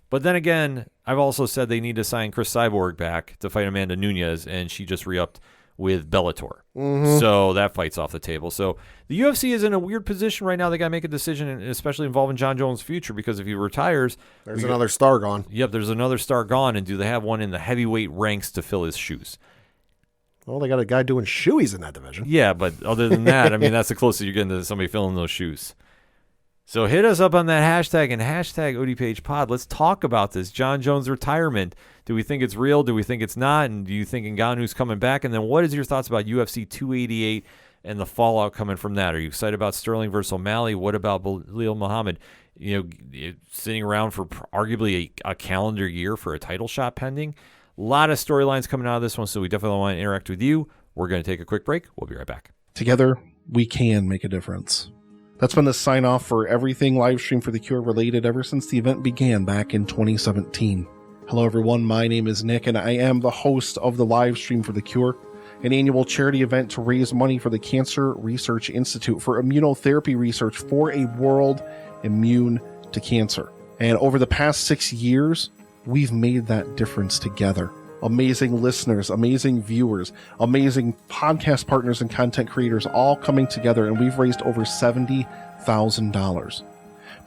But then again, I've also said they need to sign Chris Cyborg back to fight Amanda Nunes, and she just re-upped with Bellator. Mm-hmm. So that fight's off the table. So the UFC is in a weird position right now. They got to make a decision, especially involving John Jones' future, because if he retires... There's another star gone. Yep, there's another star gone, and do they have one in the heavyweight ranks to fill his shoes? Well, they got a guy doing shoeies in that division. Yeah, but other than that, I mean, that's the closest you're getting to somebody filling those shoes. So hit us up on that hashtag and hashtag ODPH pod. Let's talk about this John Jones retirement. Do we think it's real? Do we think it's not? And do you think Ngannou's coming back? And then what is your thoughts about UFC 288 and the fallout coming from that. Are you excited about Sterling versus O'Malley? What about Belal Muhammad? Sitting around for arguably a calendar year for a title shot pending. A lot of storylines coming out of this one, so we definitely want to interact with you. We're going to take a quick break. We'll be right back. Together, we can make a difference. That's been the sign off for everything Livestream for the Cure related ever since the event began back in 2017. Hello everyone, my name is Nick and I am the host of the Livestream for the Cure, an annual charity event to raise money for the Cancer Research Institute for immunotherapy research for a world immune to cancer. And over the past 6 years, we've made that difference together. Amazing listeners, amazing viewers, amazing podcast partners and content creators all coming together, and we've raised over $70,000.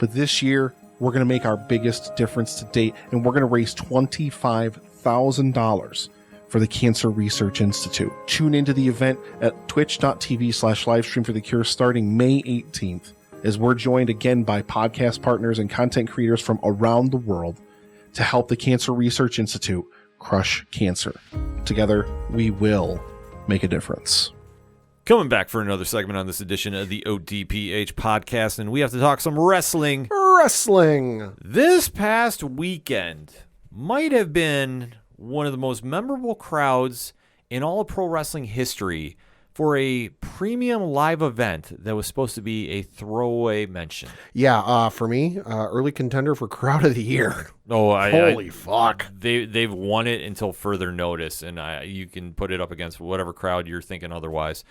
But this year, we're going to make our biggest difference to date, and we're going to raise $25,000 for the Cancer Research Institute. Tune into the event at twitch.tv/livestreamforthecure starting May 18th, as we're joined again by podcast partners and content creators from around the world to help the Cancer Research Institute crush cancer. Together, we will make a difference. Coming back for another segment on this edition of the ODPH podcast, and we have to talk some wrestling. This past weekend might have been one of the most memorable crowds in all of pro wrestling history for a premium live event that was supposed to be a throwaway mention. Yeah, for me, early contender for crowd of the year. Oh, Holy fuck. They've won it until further notice, and you can put it up against whatever crowd you're thinking otherwise.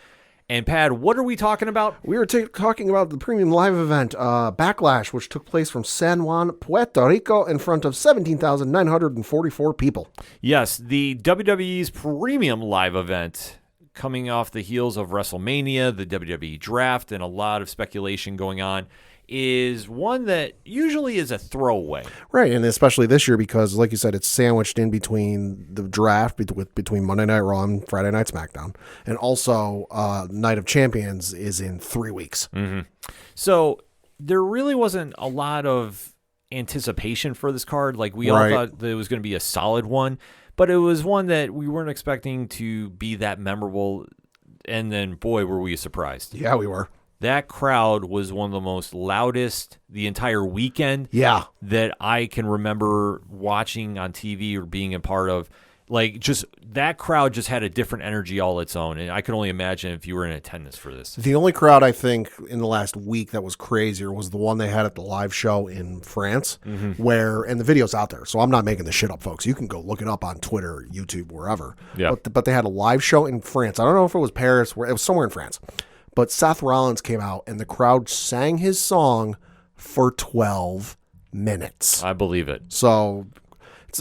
And Pad, what are we talking about? We were talking about the premium live event, Backlash, which took place from San Juan, Puerto Rico, in front of 17,944 people. Yes, the WWE's premium live event, coming off the heels of WrestleMania, the WWE draft, and a lot of speculation going on, is one that usually is a throwaway. Right, and especially this year because, like you said, it's sandwiched in between the draft, between Monday Night Raw and Friday Night SmackDown. And also, Night of Champions is in 3 weeks. Mm-hmm. So there really wasn't a lot of anticipation for this card. Like, we all thought that it was going to be a solid one. But it was one that we weren't expecting to be that memorable, and then, boy, were we surprised. Yeah, we were. That crowd was one of the most loudest the entire weekend that I can remember watching on TV or being a part of. Like, just that crowd just had a different energy all its own, and I could only imagine if you were in attendance for this. The only crowd I think in the last week that was crazier was the one they had at the live show in France, where, and the video's out there, so I'm not making this shit up, folks. You can go look it up on Twitter, YouTube, wherever. Yeah. But they had a live show in France. I don't know if it was Paris, it was somewhere in France. But Seth Rollins came out, and the crowd sang his song for 12 minutes. I believe it. So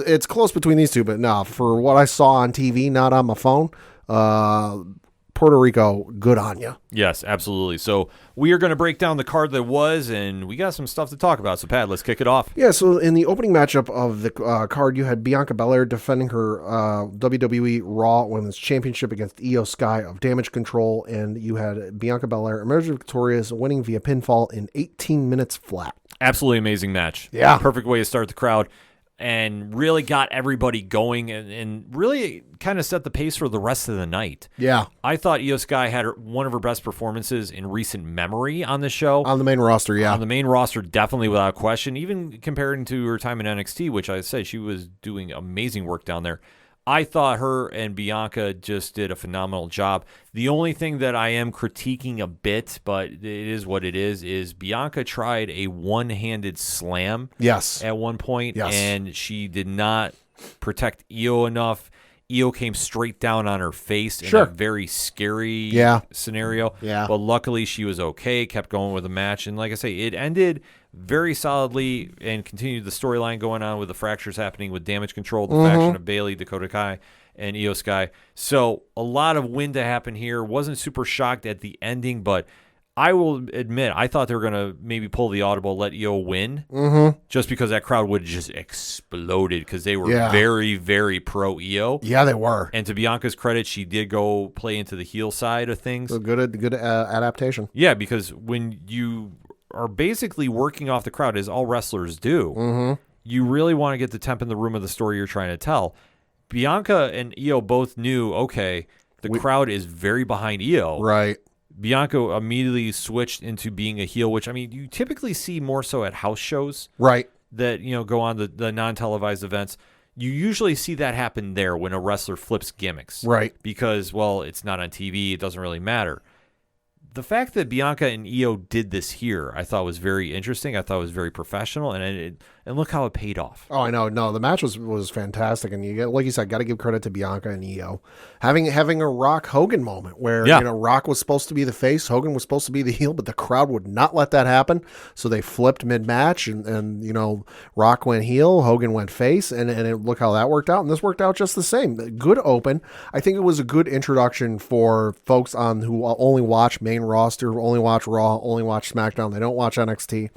it's close between these two, but no, for what I saw on TV, not on my phone, Puerto Rico, good on you. Yes, absolutely. So we are going to break down the card that was, and we got some stuff to talk about. So, Pat, let's kick it off. Yeah, so in the opening matchup of the card, you had Bianca Belair defending her WWE Raw Women's Championship against Io Sky of Damage Control, and you had Bianca Belair emerge victorious, winning via pinfall in 18 minutes flat. Absolutely amazing match. Yeah. Perfect way to start the crowd. And really got everybody going and really kind of set the pace for the rest of the night. Yeah. I thought Io Sky had one of her best performances in recent memory on the show. On the main roster, yeah. On the main roster, definitely without question. Even comparing to her time in NXT, which I said she was doing amazing work down there. I thought her and Bianca just did a phenomenal job. The only thing that I am critiquing a bit, but it is what it is Bianca tried a one-handed slam at one point, and she did not protect Io enough. Io came straight down on her face in a very scary scenario. Yeah. But luckily she was okay, kept going with the match. And like I say, it ended very solidly and continued the storyline going on with the fractures happening with Damage Control, the faction of Bayley, Dakota Kai, and Io Sky. So a lot of win to happen here. Wasn't super shocked at the ending, but I will admit, I thought they were going to maybe pull the audible, let Io win, just because that crowd would have just exploded because they were very, very pro Io. Yeah, they were. And to Bianca's credit, she did go play into the heel side of things. So good adaptation. Yeah, because when you are basically working off the crowd, as all wrestlers do, you really want to get the temp in the room of the story you're trying to tell. Bianca and Io both knew, okay, the crowd is very behind Io. Right. Bianca immediately switched into being a heel, which, I mean, you typically see more so at house shows Right. that, go on the non-televised events. You usually see that happen there when a wrestler flips gimmicks. Right. Because, well, it's not on TV. It doesn't really matter. The fact that Bianca and Io did this here, I thought was very interesting. I thought it was very professional, and look how it paid off. Oh, I know. No, the match was fantastic, and like you said, got to give credit to Bianca and Io having a Rock Hogan moment where Rock was supposed to be the face, Hogan was supposed to be the heel, but the crowd would not let that happen, so they flipped mid match, and Rock went heel, Hogan went face, and look how that worked out, and this worked out just the same. Good open. I think it was a good introduction for folks who only watch main roster, only watch Raw, only watch SmackDown. They don't watch NXT.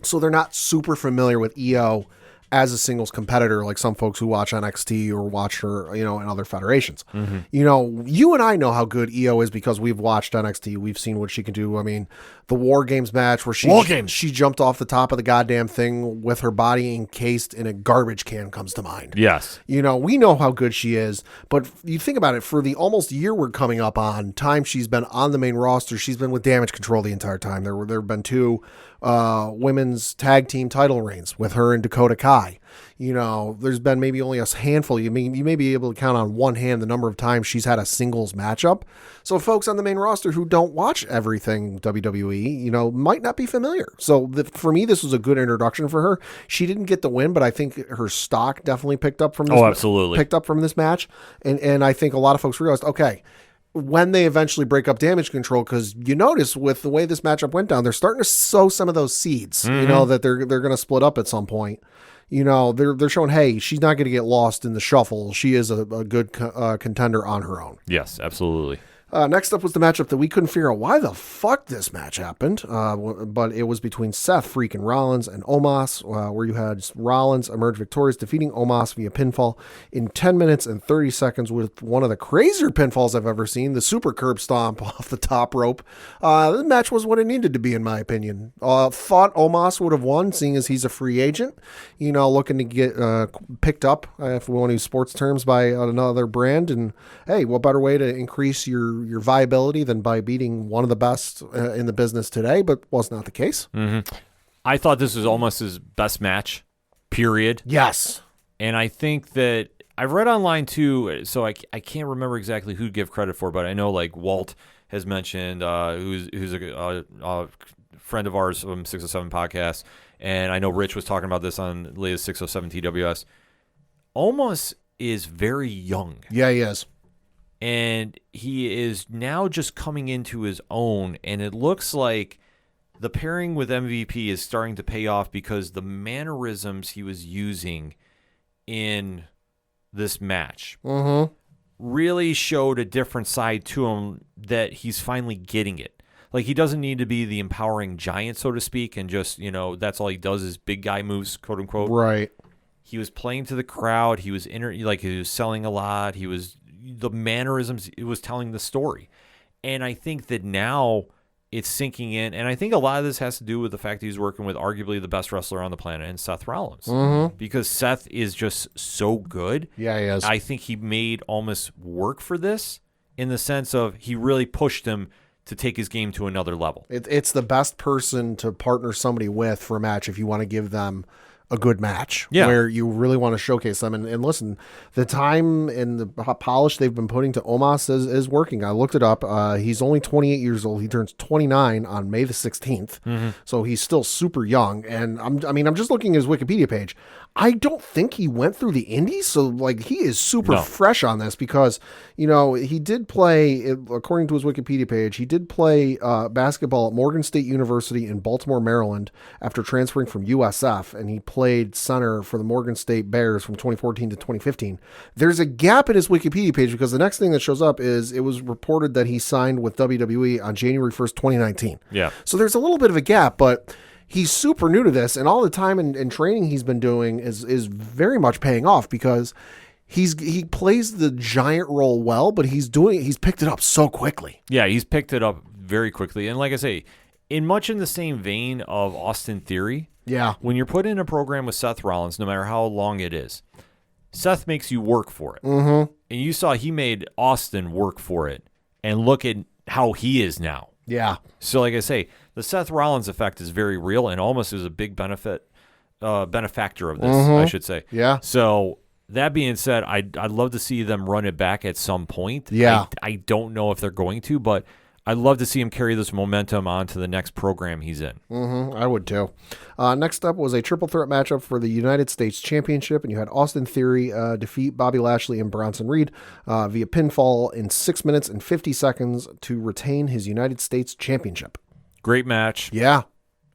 So they're not super familiar with Io as a singles competitor like some folks who watch NXT or watch her, in other federations. Mm-hmm. You and I know how good Io is because we've watched NXT. We've seen what she can do. I mean, the War Games match where she jumped off the top of the goddamn thing with her body encased in a garbage can comes to mind. Yes. We know how good she is, but you think about it, for the almost year we're coming up on, time she's been on the main roster, she's been with Damage Control the entire time. There have been 2 women's tag team title reigns with her and Dakota Kai. There's been maybe only a handful. You may be able to count on one hand the number of times she's had a singles matchup. So folks on the main roster who don't watch everything WWE, might not be familiar. So for me, this was a good introduction for her. She didn't get the win, but I think her stock definitely picked up from this. Oh, absolutely. Picked up from this match. And I think a lot of folks realized, okay, when they eventually break up Damage Control, because you notice with the way this matchup went down, they're starting to sow some of those seeds, that they're going to split up at some point. They're showing, hey, she's not going to get lost in the shuffle. She is a good contender on her own. Yes, absolutely. Next up was the matchup that we couldn't figure out why the fuck this match happened, but it was between Seth freaking Rollins and Omos, where you had Rollins emerge victorious, defeating Omos via pinfall in 10 minutes and 30 seconds with one of the crazier pinfalls I've ever seen, the super curb stomp off the top rope. The match was what it needed to be, in my opinion. Thought Omos would have won, seeing as he's a free agent, looking to get picked up, if we want to use sports terms, by another brand. And hey, what better way to increase your viability than by beating one of the best in the business today, but was not the case. Mm-hmm. I thought this was almost his best match, period. Yes. And I think that I've read online too, so I can't remember exactly who to give credit for, but I know like Walt has mentioned, who's a friend of ours from 607 Podcast, and I know Rich was talking about this on latest 607 TWS. Omos is very young. Yeah, he is. And he is now just coming into his own, and it looks like the pairing with MVP is starting to pay off because the mannerisms he was using in this match really showed a different side to him, that he's finally getting it. Like, he doesn't need to be the empowering giant, so to speak, and just, that's all he does is big guy moves, quote unquote. Right. He was playing to the crowd. He was he was selling a lot. He was the mannerisms. It was telling the story, and I think that now it's sinking in. And I think a lot of this has to do with the fact that he's working with arguably the best wrestler on the planet, and Seth Rollins, because Seth is just so good. Yeah, he is. I think he made almost work for this in the sense of he really pushed him to take his game to another level. It's the best person to partner somebody with for a match if you want to give them a good match, where you really want to showcase them. And listen, the time and the polish they've been putting to Omos is working. I looked it up. He's only 28 years old. He turns 29 on May the 16th. So he's still super young. And I'm just looking at his Wikipedia page. I don't think he went through the indies. So like, he is super fresh on this because, he did play, according to his Wikipedia page, he did play basketball at Morgan State University in Baltimore, Maryland after transferring from USF. And he played center for the Morgan State Bears from 2014 to 2015. There's a gap in his Wikipedia page because the next thing that shows up is it was reported that he signed with WWE on January 1st, 2019. Yeah. So there's a little bit of a gap, but he's super new to this, and all the time and training he's been doing is very much paying off because he plays the giant role well, but he's picked it up so quickly. Yeah, he's picked it up very quickly. And like I say, in the same vein of Austin Theory, when you're put in a program with Seth Rollins, no matter how long it is, Seth makes you work for it. And you saw he made Austin work for it. And look at how he is now. Yeah. So like I say, the Seth Rollins effect is very real and almost is a big benefactor of this, I should say. Yeah. So that being said, I'd love to see them run it back at some point. Yeah. I don't know if they're going to, but I'd love to see him carry this momentum on to the next program he's in. I would too. Next up was a triple threat matchup for the United States Championship, and you had Austin Theory defeat Bobby Lashley and Bronson Reed via pinfall in 6 minutes and 50 seconds to retain his United States Championship. Great match. Yeah.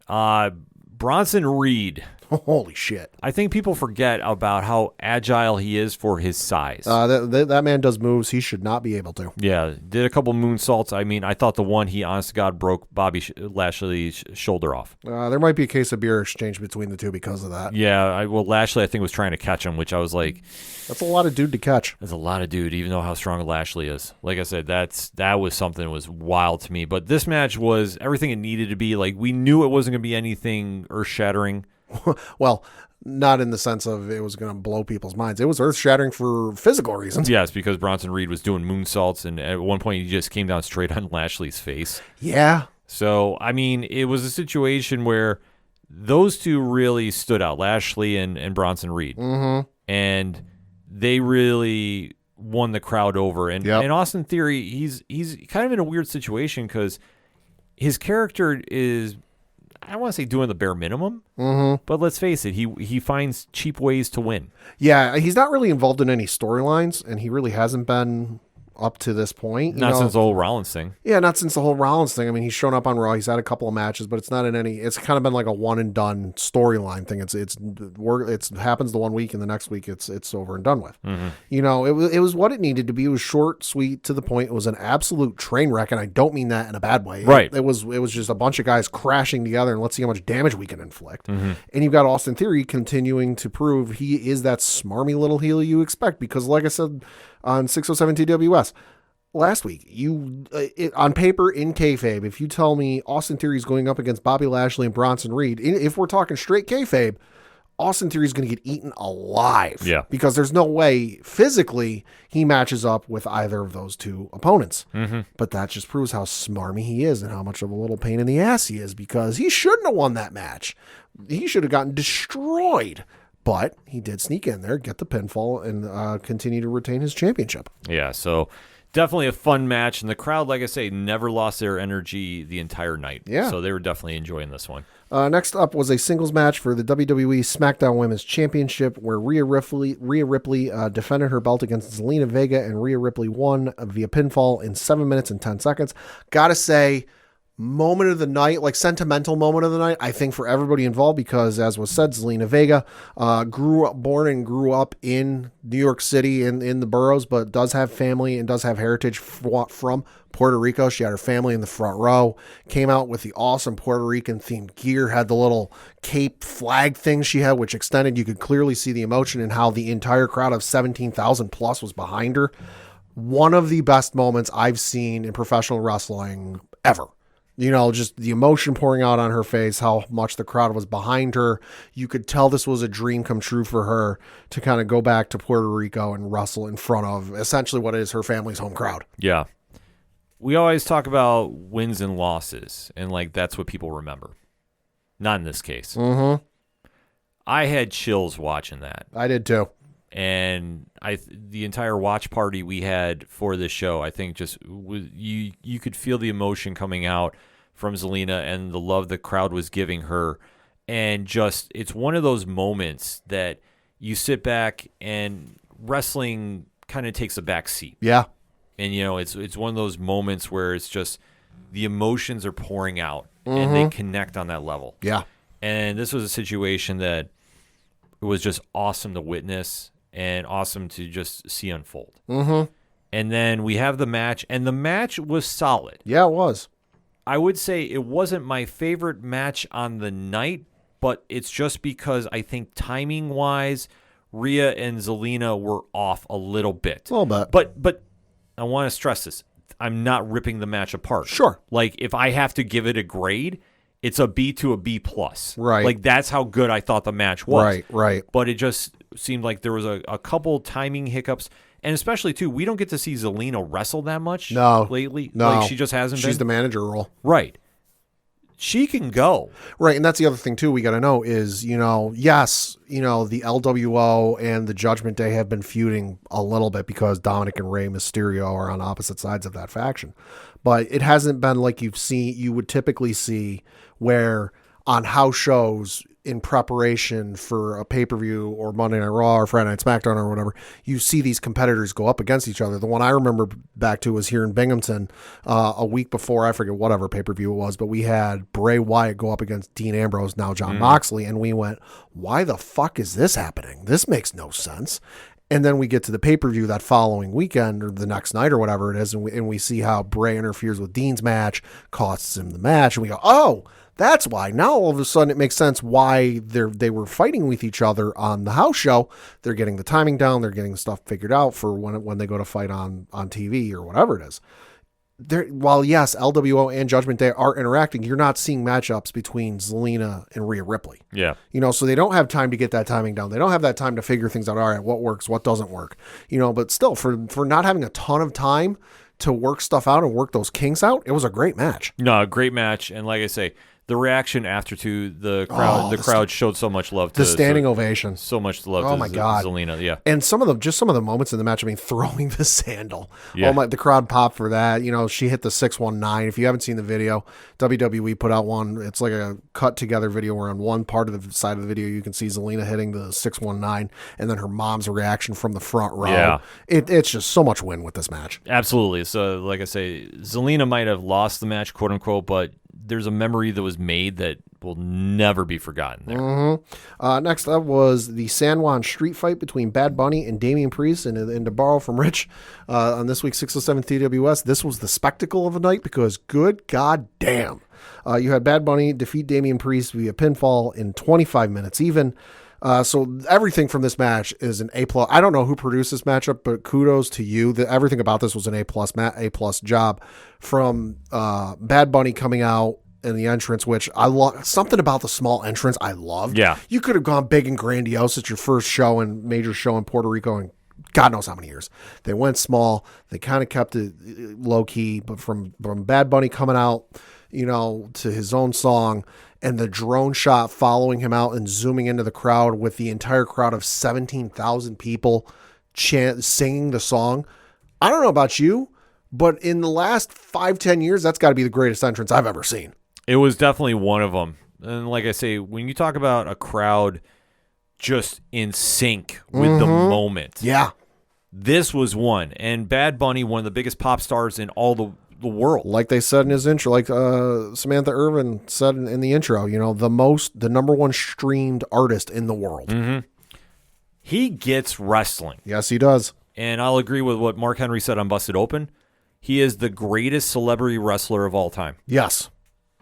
Bronson Reed. Holy shit. I think people forget about how agile he is for his size. That man does moves he should not be able to. Yeah, did a couple moonsaults. I mean, I thought the one he, honest to God, broke Bobby Lashley's shoulder off. There might be a case of beer exchange between the two because of that. Yeah, Lashley, I think, was trying to catch him, which I was like... That's a lot of dude to catch. That's a lot of dude, even though how strong Lashley is. Like I said, that was something that was wild to me. But this match was everything it needed to be. Like, we knew it wasn't going to be anything earth-shattering. Well, not in the sense of it was going to blow people's minds. It was earth-shattering for physical reasons. Yes, because Bronson Reed was doing moonsaults, and at one point he just came down straight on Lashley's face. Yeah. So, I mean, it was a situation where those two really stood out, Lashley and Bronson Reed. Mm-hmm. And they really won the crowd over. And Austin Theory, he's kind of in a weird situation because his character is... I don't want to say doing the bare minimum, but let's face it, he finds cheap ways to win. Yeah, he's not really involved in any storylines, and he really hasn't been up to this point. Not since the whole Rollins thing. Yeah, not since the whole Rollins thing. I mean, he's shown up on Raw. He's had a couple of matches, but it's not in any. It's kind of been like a one and done storyline thing. It happens the one week, and the next week it's over and done with. You know, it was what it needed to be. It was short, sweet, to the point. It was an absolute train wreck, and I don't mean that in a bad way. Right. It was just a bunch of guys crashing together, and let's see how much damage we can inflict. And you've got Austin Theory continuing to prove he is that smarmy little heel you expect, because like I said on 607 TWS. Last week, on paper, in kayfabe, if you tell me Austin Theory is going up against Bobby Lashley and Bronson Reed, if we're talking straight kayfabe, Austin Theory is going to get eaten alive. Yeah. Because there's no way physically he matches up with either of those two opponents. But that just proves how smarmy he is and how much of a little pain in the ass he is, because he shouldn't have won that match. He should have gotten destroyed. But he did sneak in there, get the pinfall, and continue to retain his championship. Yeah, so... definitely a fun match, and the crowd, like I say, never lost their energy the entire night. Yeah. So they were definitely enjoying this one. Next up was a singles match for the WWE SmackDown Women's Championship, where Rhea Ripley defended her belt against Zelina Vega, and Rhea Ripley won via pinfall in 7 minutes and 10 seconds. Gotta say, moment of the night, like sentimental moment of the night, I think, for everybody involved, because as was said, Zelina Vega born and grew up in New York City in the boroughs, but does have family and does have heritage from Puerto Rico. She had her family in the front row, came out with the awesome Puerto Rican themed gear, had the little cape flag thing she had, which extended. You could clearly see the emotion and how the entire crowd of 17,000 plus was behind her. One of the best moments I've seen in professional wrestling ever. You know, just the emotion pouring out on her face, how much the crowd was behind her. You could tell this was a dream come true for her to kind of go back to Puerto Rico and wrestle in front of essentially what is her family's home crowd. Yeah. We always talk about wins and losses, and like that's what people remember. Not in this case. I had chills watching that. I did too. And the entire watch party we had for this show, I think just you could feel the emotion coming out from Zelina and the love the crowd was giving her. And just, it's one of those moments that you sit back and wrestling kind of takes a back seat. Yeah. And, you know, it's one of those moments where it's just the emotions are pouring out and they connect on that level. Yeah. And this was a situation that it was just awesome to witness and awesome to just see unfold. And then we have the match, and the match was solid. Yeah, it was. I would say it wasn't my favorite match on the night, but it's just because I think timing-wise, Rhea and Zelina were off a little bit. A little bit. But I want to stress this. I'm not ripping the match apart. Sure. Like, if I have to give it a grade, it's a B to a B+. Right. Like, that's how good I thought the match was. Right. But it just seemed like there was a couple timing hiccups. And especially, too, we don't get to see Zelina wrestle that much lately. No. Like, she just hasn't been. She's the manager role. Right. She can go. Right, and that's the other thing, too, we got to know is, yes, the LWO and the Judgment Day have been feuding a little bit because Dominic and Rey Mysterio are on opposite sides of that faction. But it hasn't been like you would typically see where on house shows in preparation for a pay-per-view or Monday Night Raw or Friday Night SmackDown or whatever, you see these competitors go up against each other. The one I remember back to was here in Binghamton a week before, I forget whatever pay-per-view it was, but we had Bray Wyatt go up against Dean Ambrose, now John Moxley, and we went, why the fuck is this happening? This makes no sense. And then we get to the pay-per-view that following weekend or the next night or whatever it is, and we see how Bray interferes with Dean's match, costs him the match, and we go, oh, that's why. Now all of a sudden it makes sense why they were fighting with each other on the house show. They're getting the timing down. They're getting stuff figured out for when they go to fight on TV or whatever it is. While yes, LWO and Judgment Day are interacting, you're not seeing matchups between Zelina and Rhea Ripley. Yeah. So they don't have time to get that timing down. They don't have that time to figure things out. All right, what works, what doesn't work. But still, for not having a ton of time to work stuff out and work those kinks out, it was a great match. No, a great match. And like I say, the reaction after the crowd showed so much love to the standing ovation. So much love Oh to my God. Zelina, yeah. And some of the moments in the match, I mean, throwing the sandal. Yeah. The crowd popped for that. She hit the 619. If you haven't seen the video, WWE put out one. It's like a cut together video where on one part of the side of the video you can see Zelina hitting the 619 and then her mom's reaction from the front row. Yeah. It's just so much win with this match. Absolutely. So like I say, Zelina might have lost the match, quote unquote, but there's a memory that was made that will never be forgotten there. Mm-hmm. Next up was the San Juan street fight between Bad Bunny and Damian Priest. And to borrow from Rich on this week's 607 TWS, this was the spectacle of the night because good goddamn. You had Bad Bunny defeat Damian Priest via pinfall in 25 minutes even. So everything from this match is an A+. I don't know who produced this matchup, but kudos to you. Everything about this was an A+ job. From Bad Bunny coming out in the entrance, which I love. Something about the small entrance I loved. Yeah. You could have gone big and grandiose at your first show and major show in Puerto Rico and God knows how many years. They went small. They kind of kept it low key, but from Bad Bunny coming out, to his own song and the drone shot following him out and zooming into the crowd with the entire crowd of 17,000 people singing the song. I don't know about you, but in the last 5-10 years, that's got to be the greatest entrance I've ever seen. It was definitely one of them. And like I say, when you talk about a crowd just in sync with the moment. Yeah. This was one. And Bad Bunny, one of the biggest pop stars in all the world. Like they said in his intro, like Samantha Irvin said in the intro, the number one streamed artist in the world. Mm-hmm. He gets wrestling. Yes, he does. And I'll agree with what Mark Henry said on Busted Open. He is the greatest celebrity wrestler of all time. Yes.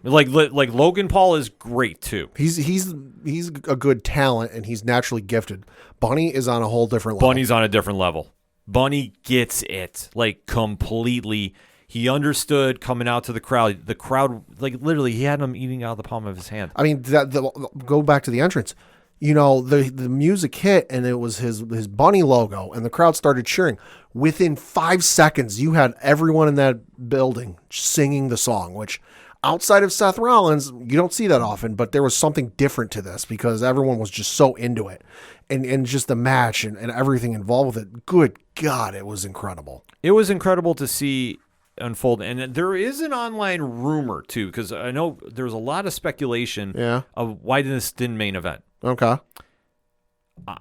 Like Logan Paul is great too. He's a good talent and he's naturally gifted. Bunny is on a whole different level. Bunny's on a different level. Bunny gets it completely. He understood coming out to the crowd. The crowd, literally, he had him eating out of the palm of his hand. I mean, go back to the entrance. The music hit and it was his Bunny logo and the crowd started cheering. Within 5 seconds, you had everyone in that building singing the song, which outside of Seth Rollins, you don't see that often, but there was something different to this because everyone was just so into it. And just the match and everything involved with it. Good God, it was incredible. It was incredible to see unfold. And there is an online rumor, too, because I know there's a lot of speculation of why this didn't main event. Okay.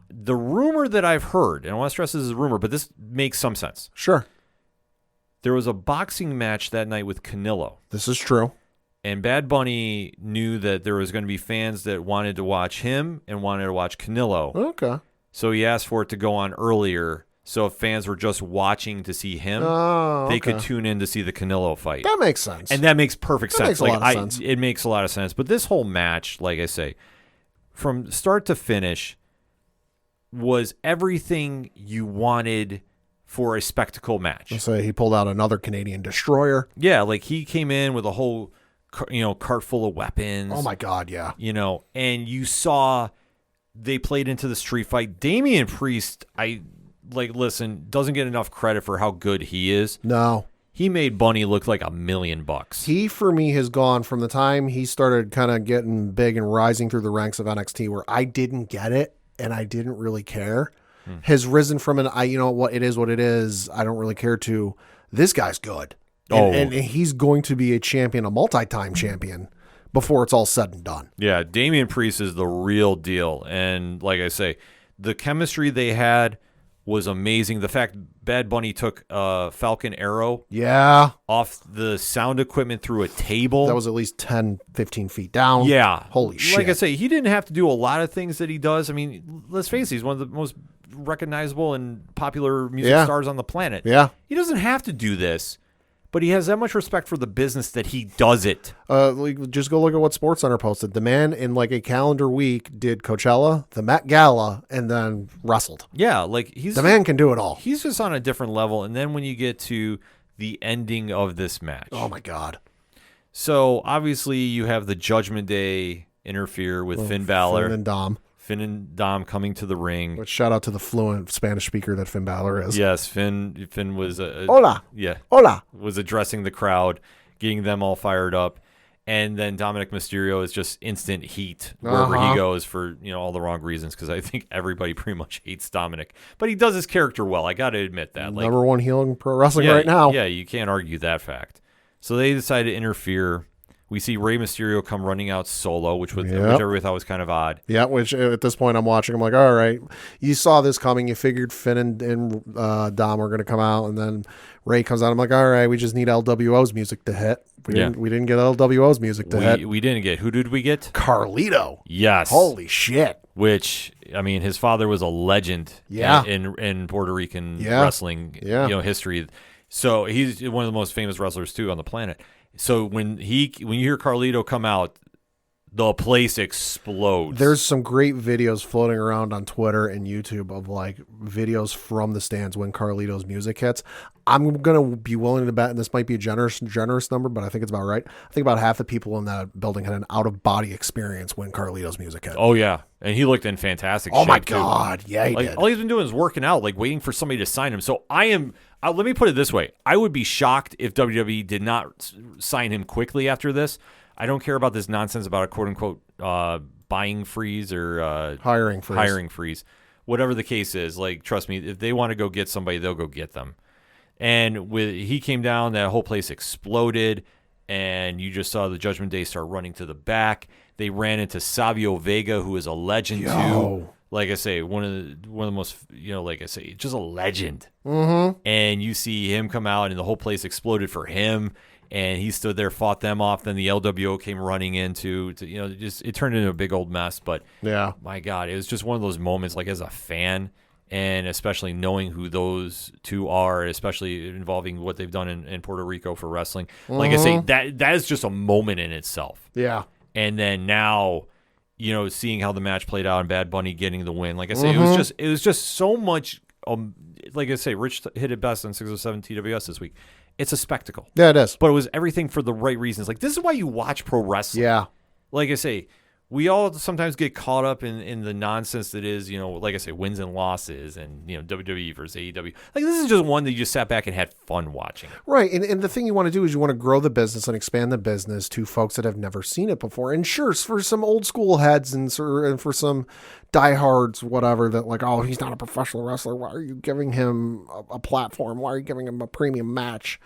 The rumor that I've heard, and I want to stress this is a rumor, but this makes some sense. Sure. There was a boxing match that night with Canelo. This is true. And Bad Bunny knew that there was going to be fans that wanted to watch him and wanted to watch Canelo. Okay. So he asked for it to go on earlier. So if fans were just watching to see him, they could tune in to see the Canelo fight. That makes sense. And that makes perfect sense. Makes a lot of sense. It makes a lot of sense. But this whole match, like I say, from start to finish, was everything you wanted for a spectacle match. Let's say he pulled out another Canadian destroyer. Yeah, he came in with a whole cart full of weapons. Oh my God, yeah. And you saw they played into the street fight. Damian Priest, listen, doesn't get enough credit for how good he is. No. He made Bunny look like $1 million. He, for me, has gone from the time he started kind of getting big and rising through the ranks of NXT, where I didn't get it and I didn't really care, has risen from you know what, it is what it is, I don't really care, to this guy's good. And he's going to be a champion, a multi-time champion, before it's all said and done. Yeah, Damian Priest is the real deal. And like I say, the chemistry they had was amazing. The fact Bad Bunny took a Falcon Arrow off the sound equipment through a table. That was at least 10, 15 feet down. Yeah. Holy shit. Like I say, he didn't have to do a lot of things that he does. I mean, let's face it, he's one of the most recognizable and popular music stars on the planet. Yeah. He doesn't have to do this, but he has that much respect for the business that he does it. Just go look at what SportsCenter posted. The man in like a calendar week did Coachella, the Met Gala, and then wrestled. Yeah, like the man can do it all. He's just on a different level. And then when you get to the ending of this match. Oh my God. So obviously you have the Judgment Day interfere with Finn Balor. Finn and Dom coming to the ring. But shout out to the fluent Spanish speaker that Finn Balor is. Yes, Finn was Hola. Yeah. Hola. Was addressing the crowd, getting them all fired up. And then Dominic Mysterio is just instant heat wherever he goes for, all the wrong reasons, because I think everybody pretty much hates Dominic. But he does his character well. I got to admit that. Number one heel in pro wrestling right now. Yeah, you can't argue that fact. So they decide to interfere. We see Rey Mysterio come running out solo, which everybody thought was kind of odd. Yeah, which at this point I'm watching. I'm like, all right, you saw this coming. You figured Finn and Dom were going to come out, and then Rey comes out. I'm like, all right, we just need LWO's music to hit. We didn't get LWO's music to hit. We didn't get. Who did we get? Carlito. Yes. Holy shit. Which, I mean, his father was a legend in Puerto Rican wrestling history. So he's one of the most famous wrestlers, too, on the planet. So when you hear Carlito come out, the place explodes. There's some great videos floating around on Twitter and YouTube of like videos from the stands when Carlito's music hits. I'm gonna be willing to bet, and this might be a generous number, but I think it's about right. I think about half the people in that building had an out of body experience when Carlito's music hit. Oh yeah, and he looked in fantastic shape. Oh my God, yeah, he did. All he's been doing is working out, like waiting for somebody to sign him. So let me put it this way: I would be shocked if WWE did not sign him quickly after this. I don't care about this nonsense about a quote-unquote buying freeze or hiring freeze. Whatever the case is, like, trust me, if they want to go get somebody, they'll go get them. And he came down, that whole place exploded, and you just saw the Judgment Day start running to the back. They ran into Savio Vega, who is a legend too. Like I say, one of the most, like I say, just a legend. Mm-hmm. And you see him come out, and the whole place exploded for him. And he stood there, fought them off. Then the LWO came running into, it turned into a big old mess. But my God, it was just one of those moments, like as a fan, and especially knowing who those two are, especially involving what they've done in Puerto Rico for wrestling. Mm-hmm. Like I say, that is just a moment in itself. Yeah. And then now, seeing how the match played out and Bad Bunny getting the win. Like I say, it was just so much. Like I say, Rich hit it best on 607 TWS this week. It's a spectacle. Yeah, it is. But it was everything for the right reasons. Like, this is why you watch pro wrestling. Yeah. Like I say, we all sometimes get caught up in the nonsense that is, like I say, wins and losses and, WWE versus AEW. Like, this is just one that you just sat back and had fun watching. Right. And the thing you want to do is you want to grow the business and expand the business to folks that have never seen it before. And sure, for some old school heads and for some diehards, whatever, that like, oh, he's not a professional wrestler. Why are you giving him a platform? Why are you giving him a premium match?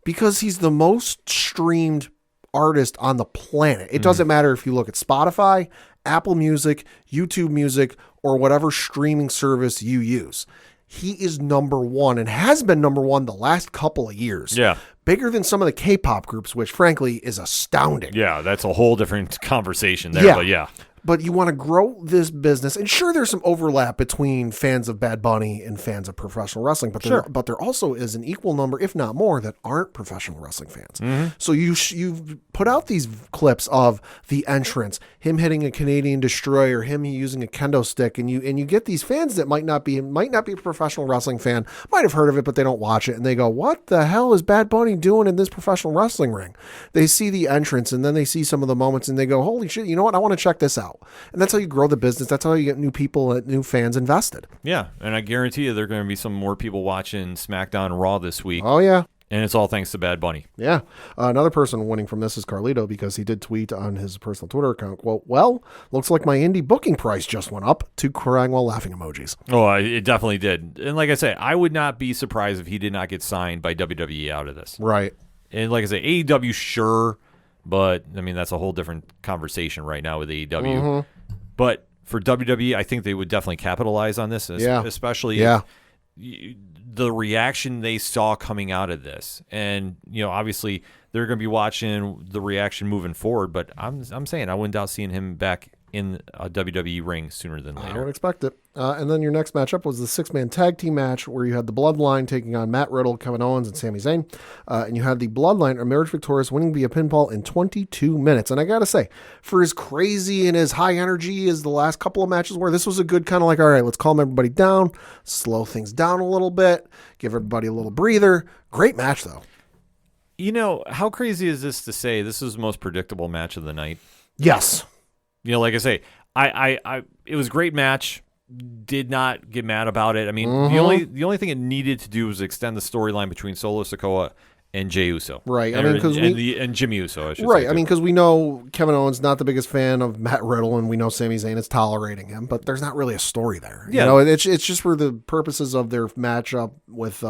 Because he's the most streamed artist on the planet. It doesn't matter if you look at Spotify, Apple Music, YouTube Music, or whatever streaming service you use. He is number one and has been number one the last couple of years. Yeah. Bigger than some of the K-pop groups, which frankly is astounding. Yeah, that's a whole different conversation there, but yeah. But you want to grow this business, and sure, there's some overlap between fans of Bad Bunny and fans of professional wrestling, but there also is an equal number, if not more, that aren't professional wrestling fans. Mm-hmm. So you put out these clips of the entrance, him hitting a Canadian destroyer, him using a kendo stick, and you get these fans that might not be a professional wrestling fan, might have heard of it, but they don't watch it, and they go, "What the hell is Bad Bunny doing in this professional wrestling ring?" They see the entrance, and then they see some of the moments, and they go, "Holy shit! You know what? I want to check this out." out. And that's how you grow the business. That's how you get new people, new fans invested. Yeah, and I guarantee you there are going to be some more people watching SmackDown and Raw this week. Oh, yeah. And it's all thanks to Bad Bunny. Yeah. Another person winning from this is Carlito, because he did tweet on his personal Twitter account, quote, "Well, looks like my indie booking price just went up," to crying while laughing emojis. Oh, it definitely did. And like I say, I would not be surprised if he did not get signed by WWE out of this. Right. And like I say, AEW, sure, but I mean, that's a whole different conversation right now with AEW. But for WWE, I think they would definitely capitalize on this, especially if the reaction they saw coming out of this. And, obviously they're going to be watching the reaction moving forward, but I'm saying I wouldn't doubt seeing him back in a WWE ring sooner than later. I would expect it. And then your next matchup was the 6-man tag team match, where you had the Bloodline taking on Matt Riddle, Kevin Owens, and Sami Zayn. And you had the Bloodline emerge victorious, winning via pinfall in 22 minutes. And I got to say, for as crazy and as high energy as the last couple of matches were, this was a good kind of like, all right, let's calm everybody down, slow things down a little bit, give everybody a little breather. Great match, though. How crazy is this to say this is the most predictable match of the night? Yes. Like I say, it was a great match. Did not get mad about it. I mean, the only thing it needed to do was extend the storyline between Solo Sikoa and Jey Uso. Right. I mean, because and Jimmy Uso, I should say. Right. I mean, because we know Kevin Owens not the biggest fan of Matt Riddle, and we know Sami Zayn is tolerating him, but there's not really a story there. Yeah. It's just for the purposes of their matchup with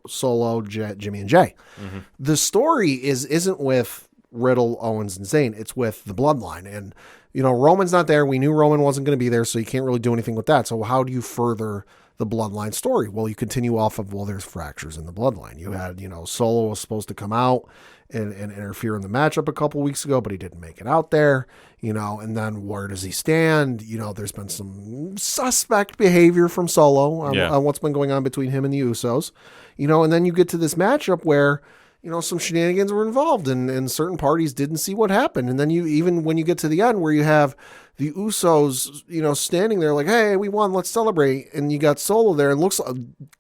Solo, Jimmy, and Jey. The story isn't with Riddle, Owens, and Zayn. It's with the Bloodline. And Roman's not there. We knew Roman wasn't going to be there, so you can't really do anything with that. So how do you further the Bloodline story? Well, you continue off of, there's fractures in the Bloodline. You had, Solo was supposed to come out and interfere in the matchup a couple weeks ago, but he didn't make it out there, and then where does he stand? There's been some suspect behavior from Solo on what's been going on between him and the Usos, and then you get to this matchup where some shenanigans were involved and certain parties didn't see what happened. And then even when you get to the end where you have the Usos, standing there like, hey, we won, let's celebrate. And you got Solo there and looks,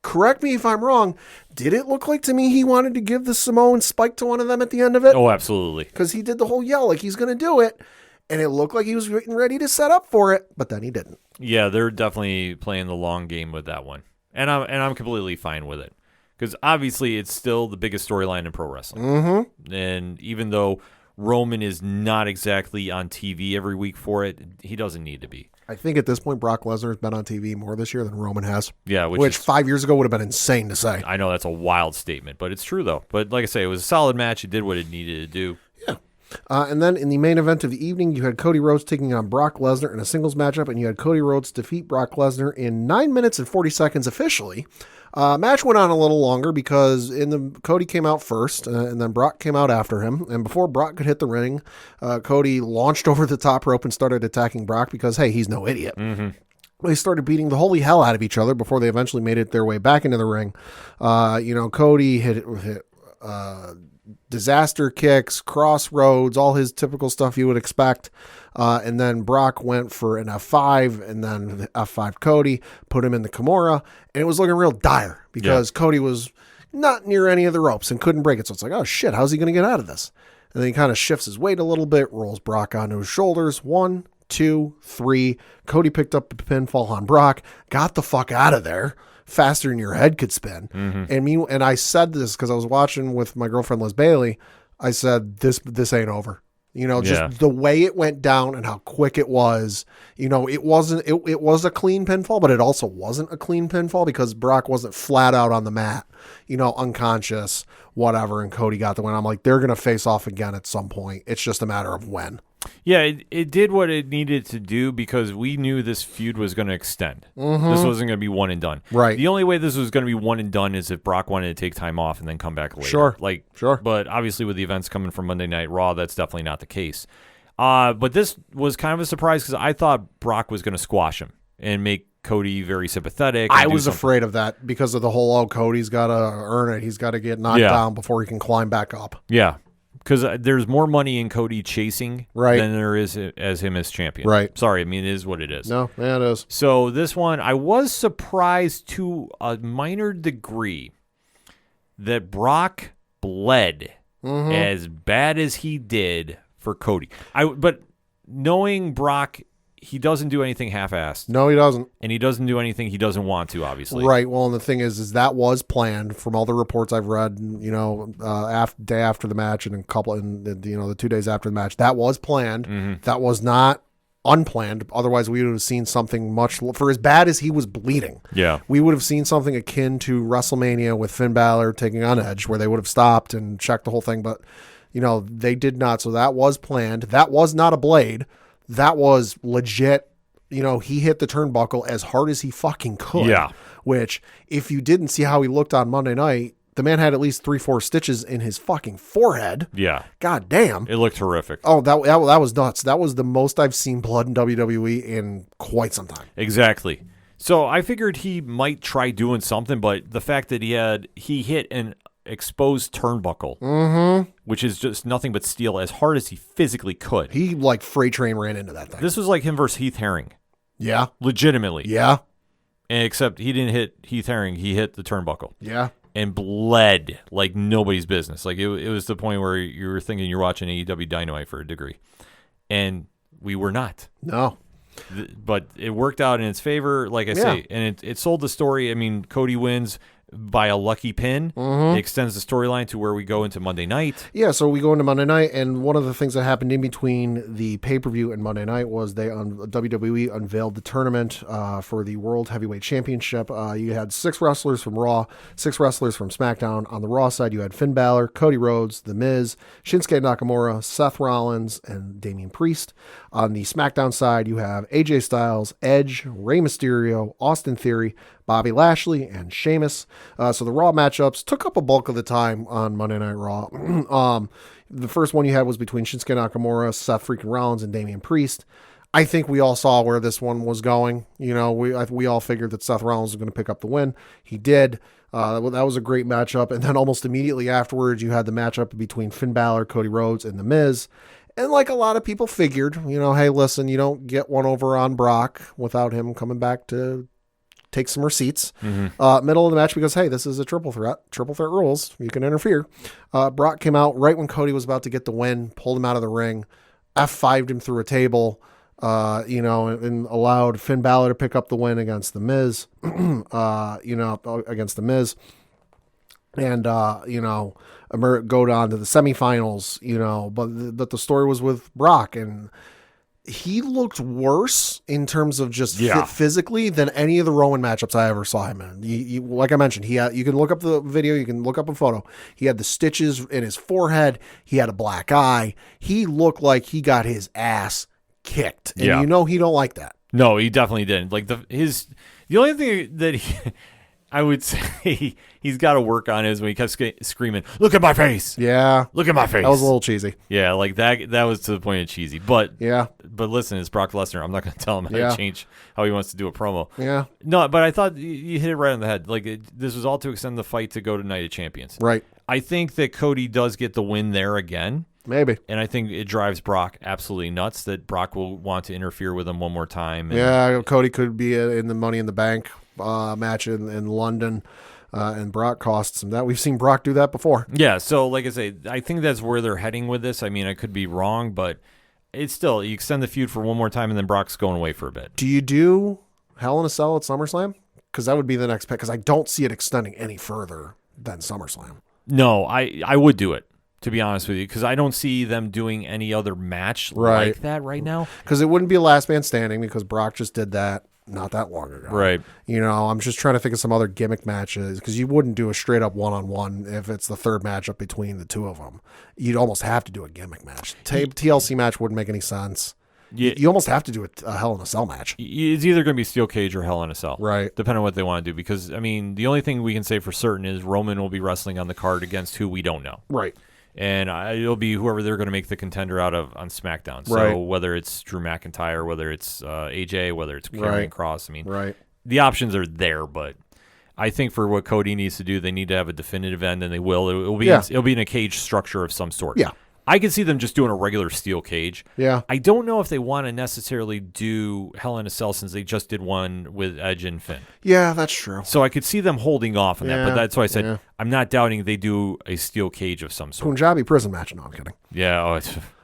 correct me if I'm wrong, did it look like to me he wanted to give the Samoan spike to one of them at the end of it? Oh, absolutely. Because he did the whole yell like he's going to do it. And it looked like he was getting ready to set up for it, but then he didn't. Yeah, they're definitely playing the long game with that one. And I'm completely fine with it. Because obviously it's still the biggest storyline in pro wrestling. And even though Roman is not exactly on TV every week for it, he doesn't need to be. I think at this point, Brock Lesnar has been on TV more this year than Roman has. Yeah, which 5 years ago would have been insane to say. I know that's a wild statement, but it's true, though. But like I say, it was a solid match. It did what it needed to do. Yeah. And then in the main event of the evening, you had Cody Rhodes taking on Brock Lesnar in a singles matchup, and you had Cody Rhodes defeat Brock Lesnar in 9 minutes and 40 seconds officially. Match went on a little longer because Cody came out first, and then Brock came out after him. And before Brock could hit the ring, Cody launched over the top rope and started attacking Brock because, hey, he's no idiot. They started beating the holy hell out of each other before they eventually made it their way back into the ring. Cody hit disaster kicks, crossroads, all his typical stuff you would expect. And then Brock went for an F5 and then F5 Cody, put him in the Kimura, and it was looking real dire because Cody was not near any of the ropes and couldn't break it. So it's like, oh shit, how's he going to get out of this? And then he kind of shifts his weight a little bit, rolls Brock onto his shoulders. 1, 2, 3. Cody picked up a pinfall on Brock, got the fuck out of there faster than your head could spin. And I said this because I was watching with my girlfriend Liz Bailey. I said, this ain't over. Just the way it went down and how quick it was. It was a clean pinfall, but it also wasn't a clean pinfall because Brock wasn't flat out on the mat, unconscious, whatever, and Cody got the win. I'm like, they're going to face off again at some point. It's just a matter of when. Yeah, it did what it needed to do because we knew this feud was going to extend. This wasn't going to be one and done. Right. The only way this was going to be one and done is if Brock wanted to take time off and then come back later. Sure. But obviously with the events coming from Monday Night Raw, that's definitely not the case. But this was kind of a surprise because I thought Brock was going to squash him and make Cody very sympathetic. I was afraid of that because of the whole, Cody's got to earn it. He's got to get knocked down before he can climb back up. Yeah. Because there's more money in Cody chasing than there is as him as champion. Right. Sorry, I mean, it is what it is. No, yeah, it is. So this one, I was surprised to a minor degree that Brock bled as bad as he did for Cody. But knowing Brock, he doesn't do anything half-assed. No, he doesn't. And he doesn't do anything he doesn't want to, obviously. Right. Well, and the thing is that was planned from all the reports I've read. Day after the match and the 2 days after the match, that was planned. Mm-hmm. That was not unplanned. Otherwise, we would have seen something for as bad as he was bleeding. Yeah. We would have seen something akin to WrestleMania with Finn Balor taking on Edge, where they would have stopped and checked the whole thing. But they did not. So that was planned. That was not a blade. That was legit. He hit the turnbuckle as hard as he fucking could. Yeah. Which, if you didn't see how he looked on Monday night, the man had at least 3-4 stitches in his fucking forehead. Yeah. God damn. It looked horrific. Oh, that was nuts. That was the most I've seen blood in WWE in quite some time. Exactly. So I figured he might try doing something, but the fact that he hit an exposed turnbuckle, which is just nothing but steel, as hard as he physically could. He like freight train ran into that thing. This was like him versus Heath Herring. Yeah. Legitimately. Yeah. Except he didn't hit Heath Herring. He hit the turnbuckle. Yeah. And bled like nobody's business. Like it was the point where you were thinking you're watching AEW Dynamite for a degree. And we were not. No. But it worked out in its favor, like I say. And it sold the story. I mean, Cody wins by a lucky pin. It extends the storyline to where we go into Monday night. Yeah, so we go into Monday night, and one of the things that happened in between the pay-per-view and Monday night was WWE unveiled the tournament for the World Heavyweight Championship. You had 6 wrestlers from Raw, 6 wrestlers from SmackDown. On the Raw side, you had Finn Balor, Cody Rhodes, The Miz, Shinsuke Nakamura, Seth Rollins, and Damian Priest. On the SmackDown side, you have AJ Styles, Edge, Rey Mysterio, Austin Theory, Bobby Lashley, and Sheamus. So the Raw matchups took up a bulk of the time on Monday Night Raw. The first one you had was between Shinsuke Nakamura, Seth freaking Rollins, and Damian Priest. I think we all saw where this one was going. We all figured that Seth Rollins was going to pick up the win. He did. That was a great matchup. And then almost immediately afterwards, you had the matchup between Finn Balor, Cody Rhodes, and The Miz. And like a lot of people figured, hey, listen, you don't get one over on Brock without him coming back to take some receipts. Middle of the match, because, hey, this is a triple threat rules. You can interfere. Brock came out right when Cody was about to get the win, pulled him out of the ring, F5'd him through a table, and allowed Finn Balor to pick up the win against The Miz, against The Miz. And, go down to the semifinals, but the story was with Brock, and he looked worse in terms of just physically than any of the Roman matchups I ever saw him in. Like I mentioned, you can look up the video, you can look up a photo. He had the stitches in his forehead. He had a black eye. He looked like he got his ass kicked. And he don't like that. No, he definitely didn't. Like the only thing that I would say he's got to work on is when he kept screaming, "Look at my face!" Yeah, look at my face. That was a little cheesy. Yeah, like that was to the point of cheesy. But but listen, it's Brock Lesnar. I'm not going to tell him how to change how he wants to do a promo. Yeah, no, but I thought you hit it right on the head. Like this was all to extend the fight to go to Night of Champions. Right. I think that Cody does get the win there again. Maybe. And I think it drives Brock absolutely nuts that Brock will want to interfere with him one more time. Cody could be in the Money in the Bank match in London, and Brock costs him that. We've seen Brock do that before. Yeah, so like I say, I think that's where they're heading with this. I mean, I could be wrong, but it's still, you extend the feud for one more time, and then Brock's going away for a bit. Do you do Hell in a Cell at SummerSlam? Because that would be the next pick, because I don't see it extending any further than SummerSlam. No, I would do it, to be honest with you, because I don't see them doing any other match like that right now. Because it wouldn't be a last man standing, because Brock just did that not that long ago. Right. I'm just trying to think of some other gimmick matches, because you wouldn't do a straight up one-on-one if it's the third matchup between the two of them. You'd almost have to do a gimmick match. TLC match wouldn't make any sense. You almost have to do a Hell in a Cell match. It's either going to be Steel Cage or Hell in a Cell. Right. Depending on what they want to do. Because, I mean, the only thing we can say for certain is Roman will be wrestling on the card against who we don't know. Right. And it'll be whoever they're going to make the contender out of on SmackDown. So whether it's Drew McIntyre, whether it's AJ, whether it's Karrion Kross. I mean, the options are there, but I think for what Cody needs to do, they need to have a definitive end, and they will. It'll be in a cage structure of some sort. Yeah. I could see them just doing a regular steel cage. Yeah. I don't know if they want to necessarily do Hell in a Cell since they just did one with Edge and Finn. Yeah, that's true. So I could see them holding off on that, but that's why I said I'm not doubting they do a steel cage of some sort. Punjabi prison match. No, I'm kidding. Yeah.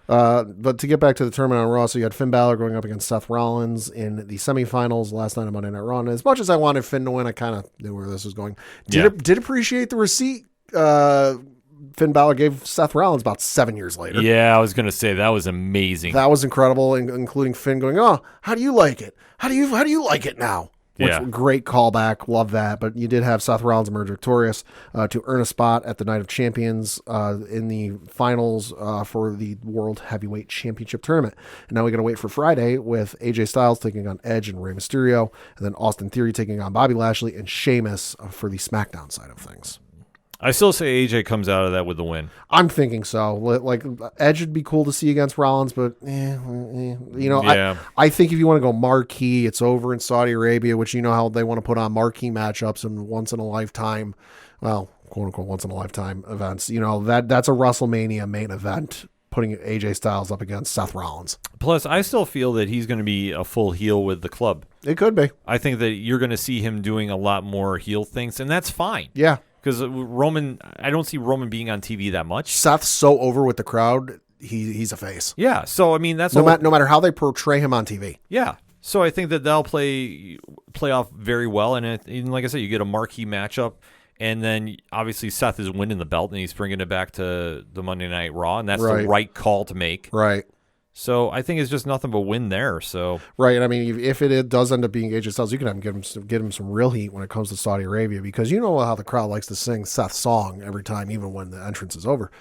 But to get back to the tournament on Raw, so you had Finn Balor going up against Seth Rollins in the semifinals last night on Monday Night Raw. And as much as I wanted Finn to win, I kind of knew where this was going. Did appreciate the receipt Finn Balor gave Seth Rollins about 7 years later. Yeah, I was going to say that was amazing. That was incredible, including Finn going, "Oh, how do you like it? How do you like it now?" Which, great callback. Love that. But you did have Seth Rollins emerge victorious to earn a spot at the Night of Champions in the finals for the World Heavyweight Championship Tournament. And now we got to wait for Friday with AJ Styles taking on Edge and Rey Mysterio, and then Austin Theory taking on Bobby Lashley and Sheamus for the SmackDown side of things. I still say AJ comes out of that with the win. I'm thinking so. Like, Edge would be cool to see against Rollins, but I think if you want to go marquee, it's over in Saudi Arabia, which you know how they want to put on marquee matchups and once in a lifetime, well, quote unquote, once in a lifetime events. You know, that's a WrestleMania main event, putting AJ Styles up against Seth Rollins. Plus, I still feel that he's going to be a full heel with the club. It could be. I think that you're going to see him doing a lot more heel things, and that's fine. Yeah. Because Roman, I don't see Roman being on TV that much. Seth's so over with the crowd, he's a face. Yeah, so I mean that's no matter how they portray him on TV. Yeah, so I think that they'll play off very well, and like I said, you get a marquee matchup, and then obviously Seth is winning the belt, and he's bringing it back to the Monday Night Raw, and that's the right call to make. Right. So I think it's just nothing but win there. So right, and I mean, if it does end up being AJ Styles, you can get him some real heat when it comes to Saudi Arabia, because you know how the crowd likes to sing Seth's song every time, even when the entrance is over.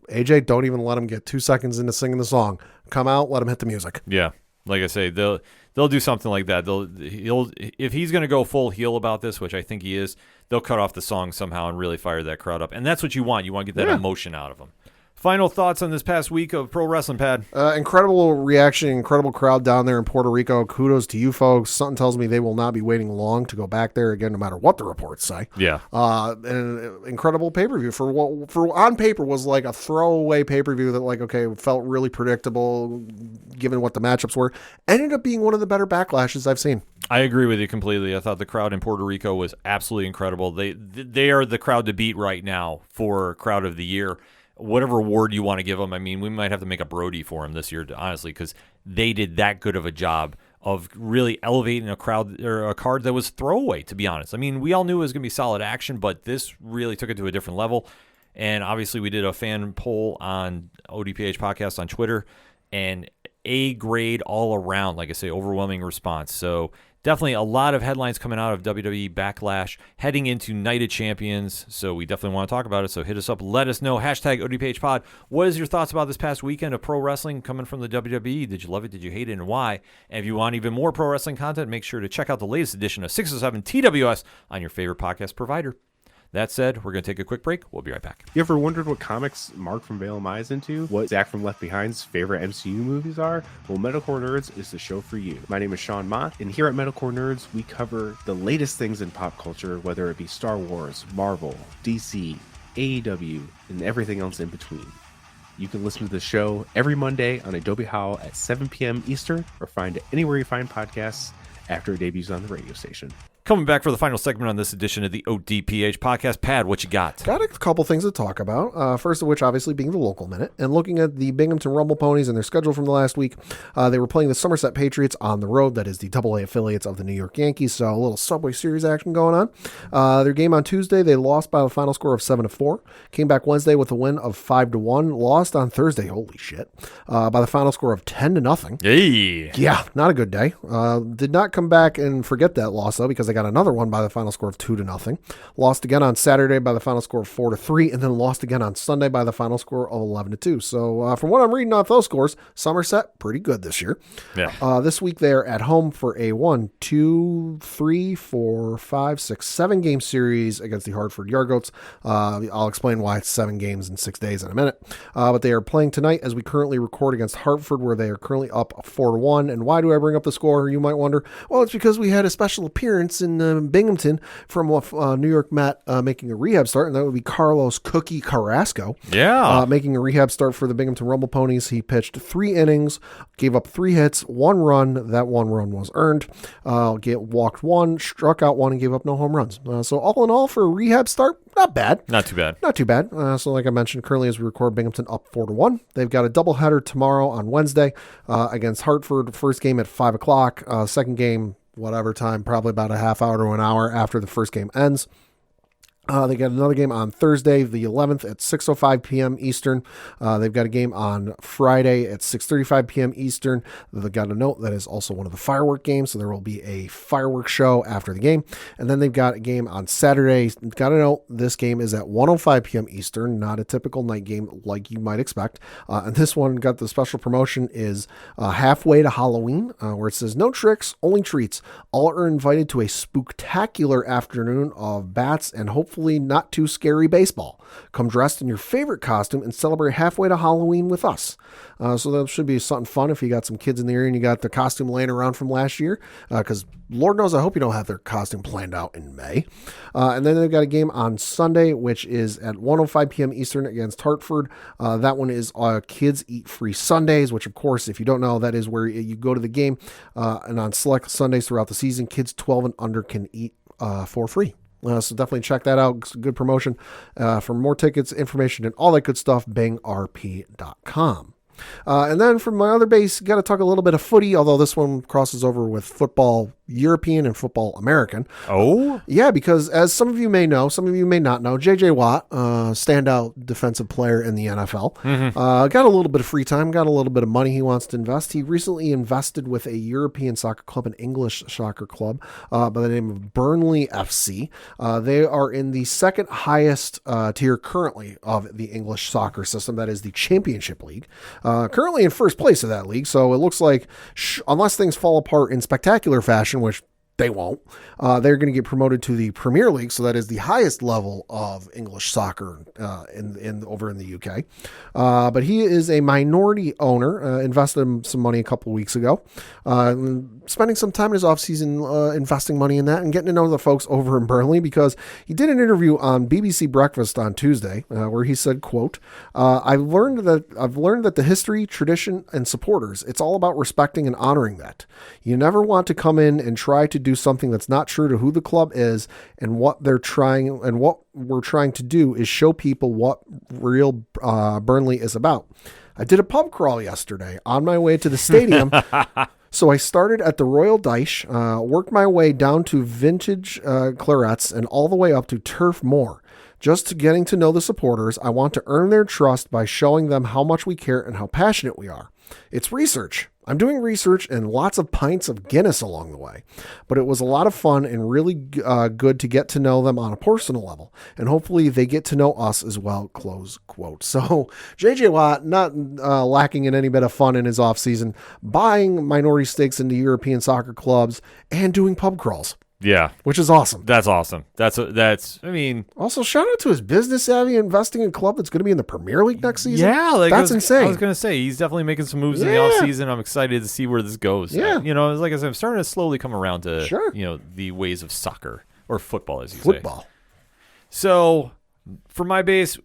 AJ, don't even let him get 2 seconds into singing the song. Come out, let him hit the music. Yeah, like I say, they'll do something like that. If he's going to go full heel about this, which I think he is, they'll cut off the song somehow and really fire that crowd up, and that's what you want. You want to get that emotion out of them. Final thoughts on this past week of pro wrestling, Pad? Incredible reaction, incredible crowd down there in Puerto Rico. Kudos to you folks. Something tells me they will not be waiting long to go back there again, no matter what the reports say. Yeah. An incredible pay-per-view for what on paper was like a throwaway pay-per-view that, like, okay, felt really predictable given what the matchups were. Ended up being one of the better backlashes I've seen. I agree with you completely. I thought the crowd in Puerto Rico was absolutely incredible. They are the crowd to beat right now for Crowd of the Year. Whatever award you want to give them. I mean, we might have to make a Brody for them this year, honestly, because they did that good of a job of really elevating a crowd or a card that was throwaway, to be honest. I mean, we all knew it was going to be solid action, but this really took it to a different level. And obviously, we did a fan poll on ODPH podcast on Twitter, and A grade all around, like I say, overwhelming response. So definitely a lot of headlines coming out of WWE Backlash heading into Night of Champions. So we definitely want to talk about it. So hit us up. Let us know. Hashtag ODPHpod. What is your thoughts about this past weekend of pro wrestling coming from the WWE? Did you love it? Did you hate it? And why? And if you want even more pro wrestling content, make sure to check out the latest edition of 607 TWS on your favorite podcast provider. That said, we're going to take a quick break. We'll be right back. You ever wondered what comics Mark from Vale is into? What Zach from Left Behind's favorite MCU movies are? Well, Metalcore Nerds is the show for you. My name is Sean Mott, and here at Metalcore Nerds, we cover the latest things in pop culture, whether it be Star Wars, Marvel, DC, AEW, and everything else in between. You can listen to the show every Monday on Adobe Howl at 7 p.m. Eastern, or find it anywhere you find podcasts after it debuts on the radio station. Coming back for the final segment on this edition of the ODPH podcast. Pad, what you got? Got a couple things to talk about. First of which, obviously, being the local minute. And looking at the Binghamton Rumble Ponies and their schedule from the last week, they were playing the Somerset Patriots on the road. That is the AA affiliates of the New York Yankees. So a little Subway Series action going on. Their game on Tuesday, they lost by a final score of 7-4. Came back Wednesday with a win of 5-1. Lost on Thursday, holy shit, by the final score of 10-0. Hey. Yeah, not a good day. Did not come back and forget that loss, though, because they got another one by the final score of 2-0. Lost again on Saturday by the final score of 4-3, and then lost again on Sunday by the final score of 11-2. So from what I'm reading off those scores, Somerset pretty good this year. Yeah. This week they're at home for a 1, 2, 3, 4, 5, 6, 7 game series against the Hartford Yargoats. I'll explain why it's 7 games in 6 days in a minute. But they are playing tonight as we currently record against Hartford, where they are currently up 4-1. And why do I bring up the score, you might wonder? Well, it's because we had a special appearance in in Binghamton from New York Met making a rehab start, and that would be Carlos Cookie Carrasco. Yeah. Making a rehab start for the Binghamton Rumble Ponies. He pitched 3 innings, gave up 3 hits, 1 run. That 1 run was earned. Walked 1, struck out 1, and gave up no home runs. So all in all, for a rehab start, not bad. Not too bad. Not too bad. So like I mentioned, currently as we record, Binghamton up 4-1. They've got a doubleheader tomorrow on Wednesday against Hartford. First game at 5 o'clock. Second game, whatever time, probably about a half hour to an hour after the first game ends. They got another game on Thursday, the 11th at 6:05 p.m. Eastern. They've got a game on Friday at 6:35 p.m. Eastern. They've got a note that is also one of the firework games, so there will be a fireworks show after the game. And then they've got a game on Saturday. Got a note, this game is at 1:05 p.m. Eastern, not a typical night game like you might expect. And this one got the special promotion is halfway to Halloween, where it says, no tricks, only treats. All are invited to a spooktacular afternoon of bats and hopefully not too scary baseball. Come dressed in your favorite costume and celebrate halfway to Halloween with us. So that should be something fun if you got some kids in the area and you got the costume laying around from last year, because Lord knows I hope you don't have their costume planned out in May. And then they've got a game on Sunday, which is at 1:05 p.m. Eastern against Hartford. That one is Kids Eat Free Sundays, which of course, if you don't know, that is where you go to the game, and on select Sundays throughout the season, kids 12 and under can eat for free. So definitely check that out. It's a good promotion. For more tickets, information, and all that good stuff, bangrp.com. And then from my other base, got to talk a little bit of footy, although this one crosses over with football European and football American. Oh? Yeah, because as some of you may know, some of you may not know, J.J. Watt, standout defensive player in the NFL, got a little bit of free time, got a little bit of money he wants to invest. He recently invested with a European soccer club, an English soccer club by the name of Burnley FC. They are in the second highest tier currently of the English soccer system, that is the Championship League. Currently in first place of that league, so it looks like unless things fall apart in spectacular fashion, which they won't, they're going to get promoted to the Premier League, so that is the highest level of English soccer over in the UK. But he is a minority owner, invested some money a couple of weeks ago, spending some time in his offseason investing money in that and getting to know the folks over in Burnley, because he did an interview on BBC Breakfast on Tuesday where he said, quote, I've learned that the history, tradition, and supporters, it's all about respecting and honoring that. You never want to come in and try to do something that's not true to who the club is and what they're trying, and what we're trying to do is show people what real Burnley is about. I did a pub crawl yesterday on my way to the stadium. So I started at the Royal Dyche, worked my way down to vintage clarets and all the way up to Turf Moor. Just getting to know the supporters, I want to earn their trust by showing them how much we care and how passionate we are. It's research. I'm doing research and lots of pints of Guinness along the way, but it was a lot of fun and really good to get to know them on a personal level, and hopefully they get to know us as well, close quote. So JJ Watt, not lacking in any bit of fun in his offseason, buying minority stakes into European soccer clubs and doing pub crawls. Yeah. Which is awesome. That's awesome. I mean... Also, shout out to his business savvy investing in a club that's going to be in the Premier League next season. Yeah. That's insane. I was going to say, he's definitely making some moves in the offseason. I'm excited to see where this goes. Yeah. Like I said, I'm starting to slowly come around to, the ways of soccer, or football, as you say. Football. So... for my base,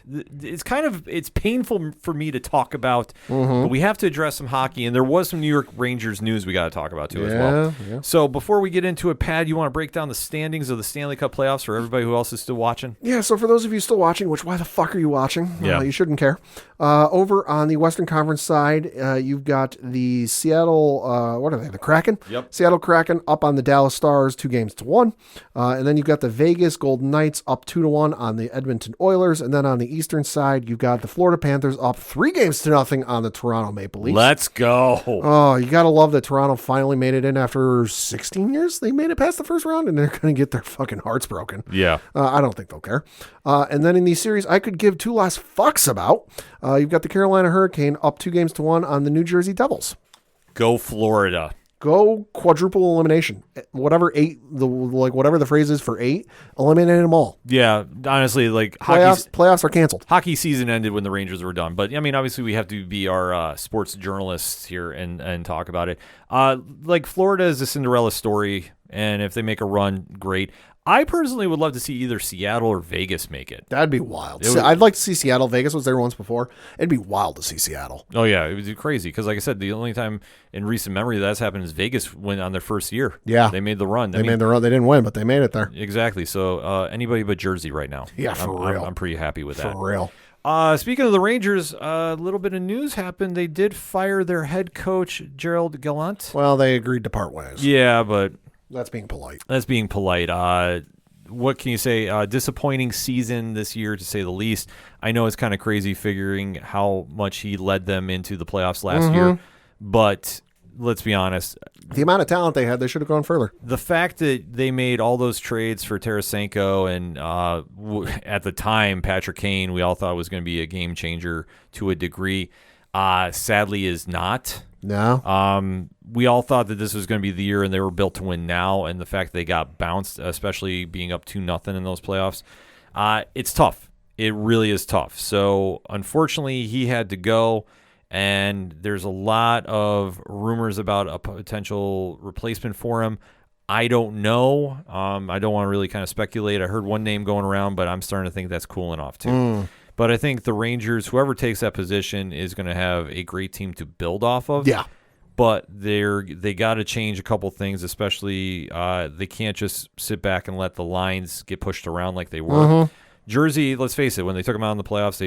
it's painful for me to talk about, but we have to address some hockey, and there was some New York Rangers news we got to talk about too as well. Yeah. So before we get into it, Pat, you want to break down the standings of the Stanley Cup playoffs for everybody who else is still watching? Yeah, so for those of you still watching, which why the fuck are you watching? Yeah. You shouldn't care. Over on the Western Conference side, you've got the Seattle, what are they, the Kraken? Yep. Seattle Kraken up on the Dallas Stars 2-1. And then you've got the Vegas Golden Knights up 2-1 on the Edmonton Oilers, and then on the eastern side, you've got the Florida Panthers up 3-0 on the Toronto Maple Leafs. Let's go. Oh, you got to love that Toronto finally made it in after 16 years. They made it past the first round, and they're going to get their fucking hearts broken. Yeah. I don't think they'll care. And then in these series, I could give two less fucks about. You've got the Carolina Hurricane up 2-1 on the New Jersey Devils. Go Florida. Go quadruple elimination. Whatever the phrase is for 8, eliminate them all. Yeah, honestly, like Playoffs are canceled. hockey season ended when the Rangers were done. But I mean, obviously, we have to be our sports journalists here and talk about it. Like Florida is a Cinderella story, and if they make a run, great. I personally would love to see either Seattle or Vegas make it. That'd be wild. I'd like to see Seattle. Vegas was there once before. It'd be wild to see Seattle. Oh, yeah. It was crazy because, like I said, the only time in recent memory that's happened is Vegas went on their first year. Yeah. They made the run. They made the run. They didn't win, but they made it there. Exactly. So anybody but Jersey right now. Yeah, for real. I'm pretty happy with that. For real. Speaking of the Rangers, a little bit of news happened. They did fire their head coach, Gerald Gallant. Well, they agreed to part ways. Yeah, but That's being polite. What can you say? Disappointing season this year, to say the least. I know it's kind of crazy figuring how much he led them into the playoffs last year, but let's be honest. The amount of talent they had, they should have gone further. The fact that they made all those trades for Tarasenko and at the time, Patrick Kane, we all thought was going to be a game changer to a degree, sadly is not. No. We all thought that this was going to be the year, and they were built to win now. And the fact they got bounced, especially being up 2-0 in those playoffs, it's tough. It really is tough. So unfortunately, he had to go, and there's a lot of rumors about a potential replacement for him. I don't know. I don't want to really kind of speculate. I heard one name going around, but I'm starting to think that's cooling off too. But I think the Rangers, whoever takes that position, is going to have a great team to build off of. Yeah. But they got to change a couple things, especially they can't just sit back and let the lines get pushed around like they were. Jersey, let's face it, when they took them out in the playoffs,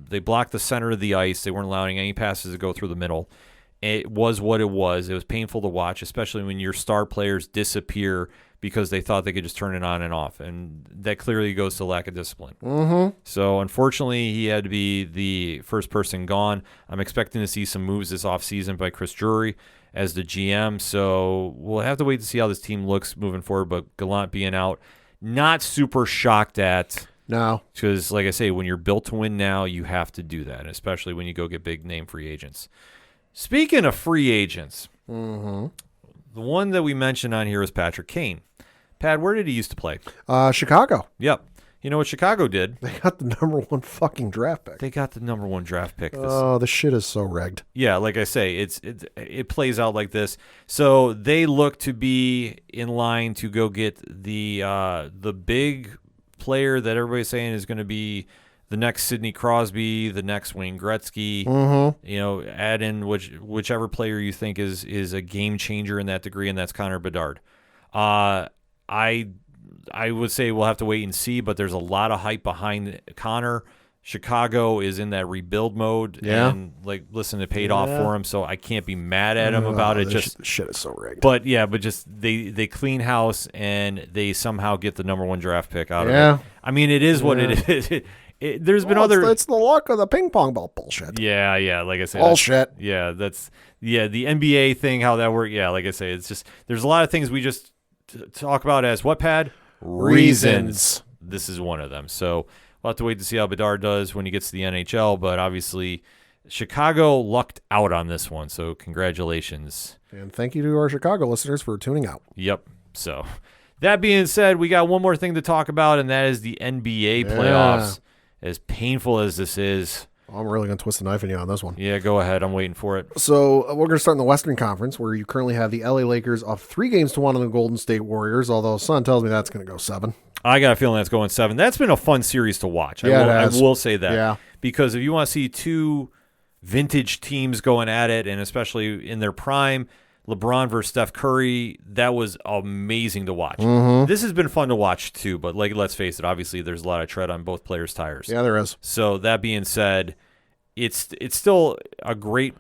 they blocked the center of the ice. They weren't allowing any passes to go through the middle. It was what it was. It was painful to watch, especially when your star players disappear because they thought they could just turn it on and off. And that clearly goes to lack of discipline. So, unfortunately, he had to be the first person gone. I'm expecting to see some moves this offseason by Chris Drury as the GM. So, we'll have to wait to see how this team looks moving forward. But Gallant being out, not super shocked at. No. Because, like I say, when you're built to win now, you have to do that, especially when you go get big-name free agents. Speaking of free agents, the one that we mentioned on here is Patrick Kane. Pat, where did he used to play? Chicago. Yep. You know what Chicago did? They got the number 1 fucking draft pick. They got the number 1 draft pick. Oh, the shit is so rigged. Yeah, like I say, it plays out like this. So they look to be in line to go get the big player that everybody's saying is going to be the next Sidney Crosby, the next Wayne Gretzky. You know, add in whichever player you think is a game changer in that degree, and that's Connor Bedard. I would say we'll have to wait and see, but there's a lot of hype behind Connor. Chicago is in that rebuild mode, and listen, it paid off for him, so I can't be mad at him about it. Just shit is so rigged. But just they clean house and they somehow get the number 1 draft pick out of it. I mean, it is what it is. There's been other. It's the luck of the ping pong ball bullshit. Yeah. Like I said, bullshit. The NBA thing, how that worked. Yeah, like I say, it's just there's a lot of things we just talk about as what, Pad? Reasons. This is one of them. So we'll have to wait to see how Bedard does when he gets to the NHL. But obviously, Chicago lucked out on this one. So congratulations. And thank you to our Chicago listeners for tuning out. Yep. So that being said, we got one more thing to talk about, and that is the NBA playoffs. As painful as this is. I'm really going to twist the knife in you on this one. Yeah, go ahead. I'm waiting for it. So we're going to start in the Western Conference, where you currently have the LA Lakers up 3-1 on the Golden State Warriors, although Sun tells me that's going to go 7. I got a feeling that's going 7. That's been a fun series to watch. I will say that. Yeah. Because if you want to see two vintage teams going at it, and especially in their prime, LeBron versus Steph Curry, that was amazing to watch. This has been fun to watch too, but let's face it, obviously there's a lot of tread on both players' tires. Yeah, there is. So that being said, it's still a great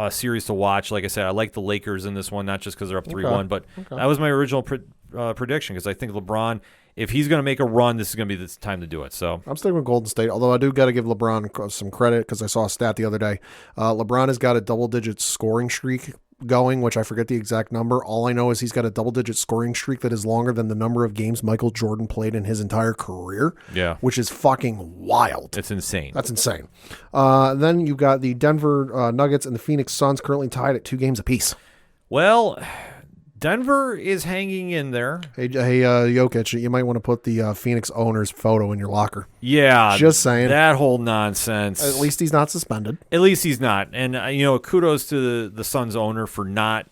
series to watch. Like I said, I like the Lakers in this one, not just because they're up 3-1, but that was my original prediction, because I think LeBron, if he's going to make a run, this is going to be the time to do it. So I'm sticking with Golden State, although I do got to give LeBron some credit, because I saw a stat the other day. LeBron has got a double-digit scoring streak going, which I forget the exact number. All I know is he's got a double-digit scoring streak that is longer than the number of games Michael Jordan played in his entire career. Yeah, which is fucking wild. It's insane. That's insane. Then you've got the Denver Nuggets and the Phoenix Suns currently tied at 2 games apiece. Well, Denver is hanging in there. Hey, Jokic, you might want to put the Phoenix owner's photo in your locker. Yeah. Just saying. That whole nonsense. At least he's not suspended. At least he's not. And, kudos to the Suns owner for not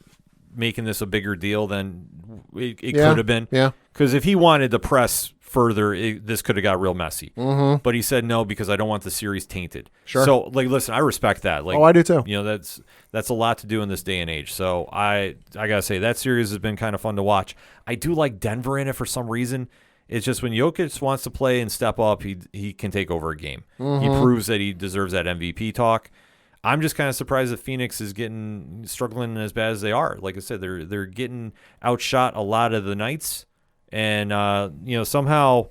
making this a bigger deal than it could have been. Yeah. Because if he wanted to press further, this could have got real messy. Mm-hmm. But he said no because I don't want the series tainted. Sure. So, listen, I respect that. I do too. That's a lot to do in this day and age. So I gotta say that series has been kind of fun to watch. I do like Denver in it for some reason. It's just when Jokic wants to play and step up, he can take over a game. Mm-hmm. He proves that he deserves that MVP talk. I'm just kind of surprised that Phoenix is struggling as bad as they are. Like I said, they're getting outshot a lot of the nights. And, somehow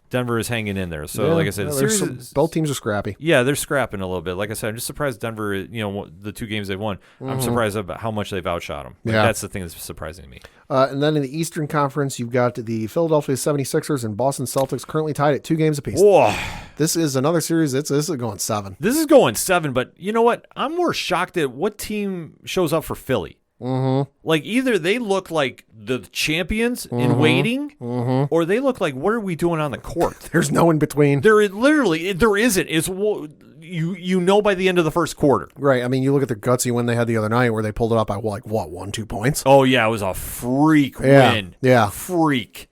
Denver is hanging in there. So, like I said, the series both teams are scrappy. Yeah, they're scrapping a little bit. Like I said, I'm just surprised Denver, the 2 games they've won, I'm surprised about how much they've outshot them. That's the thing that's surprising to me. And then in the Eastern Conference, you've got the Philadelphia 76ers and Boston Celtics currently tied at 2 games apiece. Whoa. This is another series. This is going 7. This is going 7, but you know what? I'm more shocked at what team shows up for Philly. Mm-hmm. Like either they look like the champions in waiting, or they look like what are we doing on the court? There's no in between. There isn't. It's by the end of the first quarter, right? I mean, you look at the gutsy win they had the other night where they pulled it up by 1-2 points. Oh yeah, it was a freak win. Yeah, freak.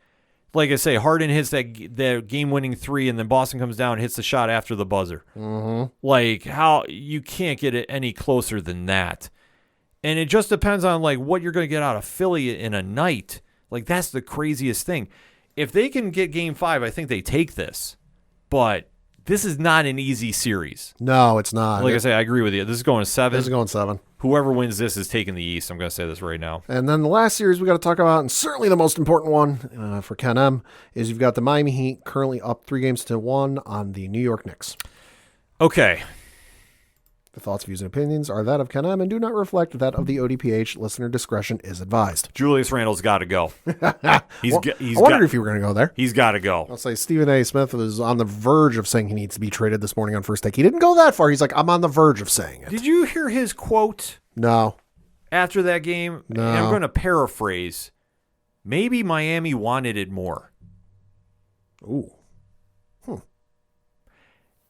Like I say, Harden hits that game-winning 3, and then Boston comes down and hits the shot after the buzzer. Mm-hmm. Like how you can't get it any closer than that. And it just depends on like what you're going to get out of Philly in a night. Like that's the craziest thing. If they can get Game 5, I think they take this. But this is not an easy series. No, it's not. Like I say, I agree with you. This is going 7. This is going 7. Whoever wins this is taking the East. I'm going to say this right now. And then the last series we got to talk about, and certainly the most important one for Ken M, is you've got the Miami Heat currently up 3-1 on the New York Knicks. Okay. The thoughts, views, and opinions are that of Ken M and do not reflect that of the ODPH. Listener discretion is advised. Julius Randle's got to go. I wondered if you were going to go there. He's got to go. I'll say Stephen A. Smith was on the verge of saying he needs to be traded this morning on First Take. He didn't go that far. He's like, I'm on the verge of saying it. Did you hear his quote? No. After that game? No. And I'm going to paraphrase. Maybe Miami wanted it more. Ooh.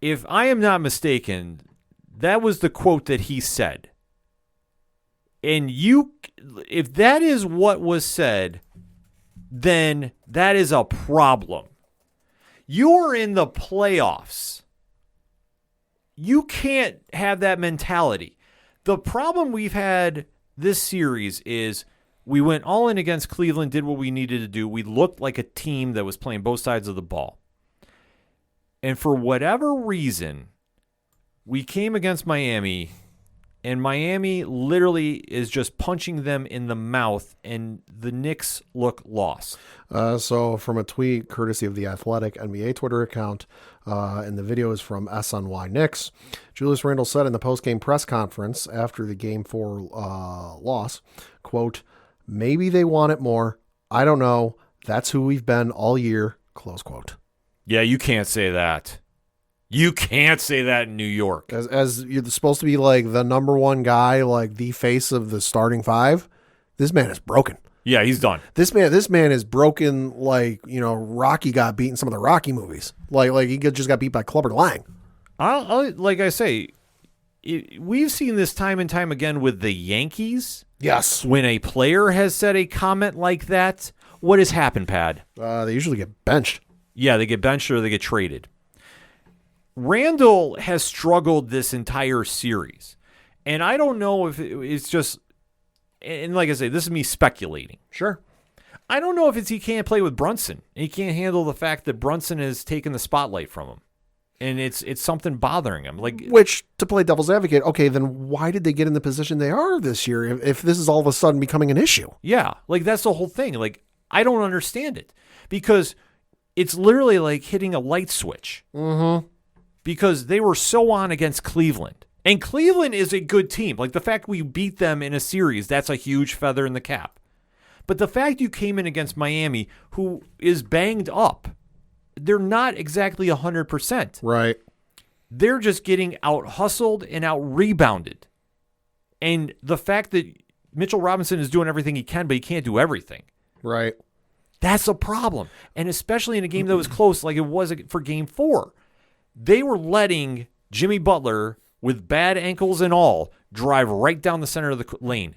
If I am not mistaken, that was the quote that he said. And if that is what was said, then that is a problem. You're in the playoffs. You can't have that mentality. The problem we've had this series is we went all in against Cleveland, did what we needed to do. We looked like a team that was playing both sides of the ball. And for whatever reason, we came against Miami, and Miami literally is just punching them in the mouth, and the Knicks look lost. So from a tweet courtesy of the Athletic NBA Twitter account, and the video is from SNY Knicks, Julius Randle said in the post-game press conference after the Game 4 loss, quote, "Maybe they want it more. I don't know. That's who we've been all year," close quote. Yeah, you can't say that. You can't say that in New York. As you're supposed to be like the number one guy, like the face of the starting 5, this man is broken. Yeah, he's done. This man is broken like, Rocky got beat in some of the Rocky movies. Like he just got beat by Clubber Lang. Like I say, we've seen this time and time again with the Yankees. Yes. When a player has said a comment like that, what has happened, Pad? They usually get benched. Yeah, they get benched or they get traded. Randle has struggled this entire series. And I don't know if it's just, and like I say, this is me speculating. Sure. I don't know if it's he can't play with Brunson. He can't handle the fact that Brunson has taken the spotlight from him. And it's something bothering him. Which, to play devil's advocate, okay, then why did they get in the position they are this year if this is all of a sudden becoming an issue? Yeah, that's the whole thing. I don't understand it. Because it's literally like hitting a light switch. Mm-hmm. Because they were so on against Cleveland. And Cleveland is a good team. The fact we beat them in a series, that's a huge feather in the cap. But the fact you came in against Miami, who is banged up, they're not exactly 100%. Right. They're just getting out-hustled and out-rebounded. And the fact that Mitchell Robinson is doing everything he can, but he can't do everything. Right. That's a problem. And especially in a game that was close like it was for Game 4. They were letting Jimmy Butler, with bad ankles and all, drive right down the center of the lane,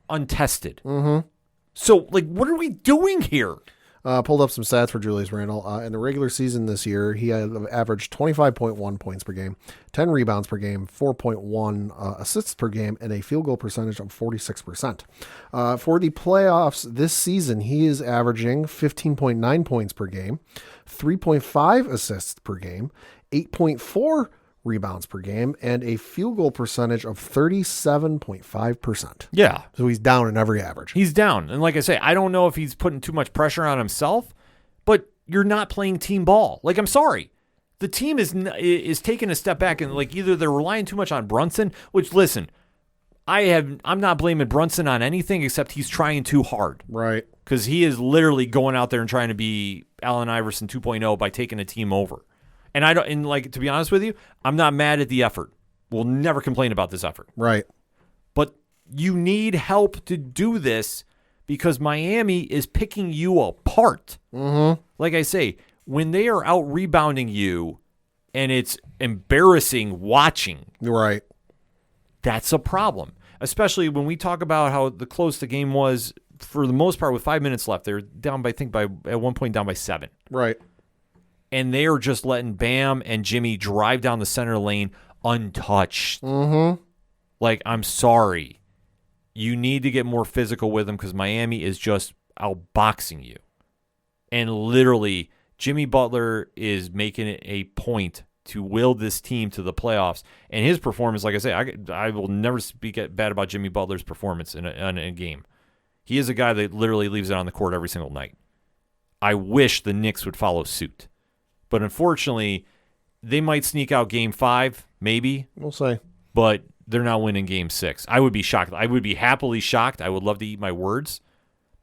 untested. Mm-hmm. So, what are we doing here? Pulled up some stats for Julius Randle. In the regular season this year, he had averaged 25.1 points per game, 10 rebounds per game, 4.1 assists per game, and a field goal percentage of 46%. For the playoffs this season, he is averaging 15.9 points per game, 3.5 assists per game, 8.4 rebounds per game, and a field goal percentage of 37.5%. Yeah. So he's down in every average. He's down. And like I say, I don't know if he's putting too much pressure on himself, but you're not playing team ball. I'm sorry. The team is taking a step back, and either they're relying too much on Brunson, which, listen, I'm not blaming Brunson on anything except he's trying too hard. Right. Because he is literally going out there and trying to be Allen Iverson 2.0 by taking a team over. And to be honest with you, I'm not mad at the effort. We'll never complain about this effort. Right. But you need help to do this because Miami is picking you apart. Mm-hmm. Like I say, when they are out rebounding you and it's embarrassing watching. Right. That's a problem. Especially when we talk about how close the game was for the most part with 5 minutes left. They're down by at one point down by 7. Right. And they are just letting Bam and Jimmy drive down the center lane untouched. Mm-hmm. I'm sorry. You need to get more physical with them because Miami is just outboxing you. And literally, Jimmy Butler is making it a point to will this team to the playoffs. And his performance, like I say, I will never speak bad about Jimmy Butler's performance in a game. He is a guy that literally leaves it on the court every single night. I wish the Knicks would follow suit. But unfortunately, they might sneak out Game 5, maybe. We'll say. But they're not winning Game 6. I would be shocked. I would be happily shocked. I would love to eat my words.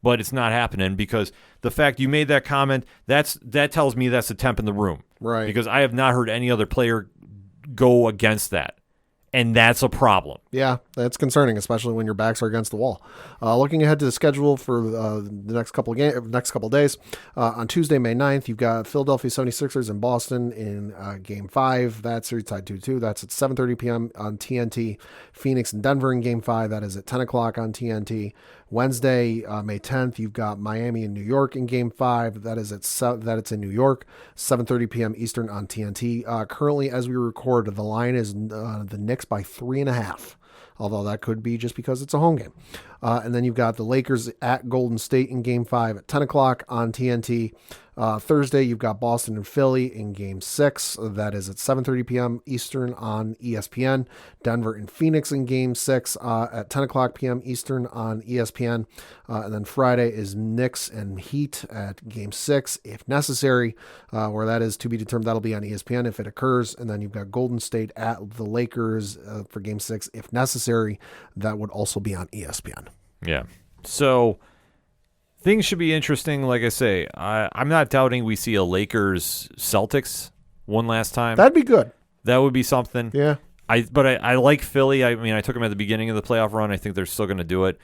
But it's not happening because the fact you made that comment, that tells me that's the temp in the room. Right. Because I have not heard any other player go against that. And that's a problem. Yeah, that's concerning, especially when your backs are against the wall. Looking ahead to the schedule for the next couple of days, on Tuesday, May 9th, you've got Philadelphia 76ers in Boston in Game 5. That's series tied 2-2. That's at 7:30 p.m. on TNT. Phoenix and Denver in Game 5. That is at 10 o'clock on TNT. Wednesday, May 10th, you've got Miami and New York in Game 5. That is it's in New York, 7:30 p.m. Eastern on TNT. Currently, as we record, the line is the Knicks by 3.5. Although that could be just because it's a home game. And then you've got the Lakers at Golden State in Game 5 at 10 o'clock on TNT. Thursday, you've got Boston and Philly in Game 6. That is at 7:30 p.m. Eastern on ESPN. Denver and Phoenix in Game 6 at 10 o'clock p.m. Eastern on ESPN. And then Friday is Knicks and Heat at Game 6, if necessary, where that is to be determined. That'll be on ESPN if it occurs. And then you've got Golden State at the Lakers for Game 6, if necessary. That would also be on ESPN. Yeah. So things should be interesting. Like I say, I'm not doubting we see a Lakers-Celtics one last time. That'd be good. That would be something. Yeah. But I like Philly. I mean, I took them at the beginning of the playoff run. I think they're still going to do it.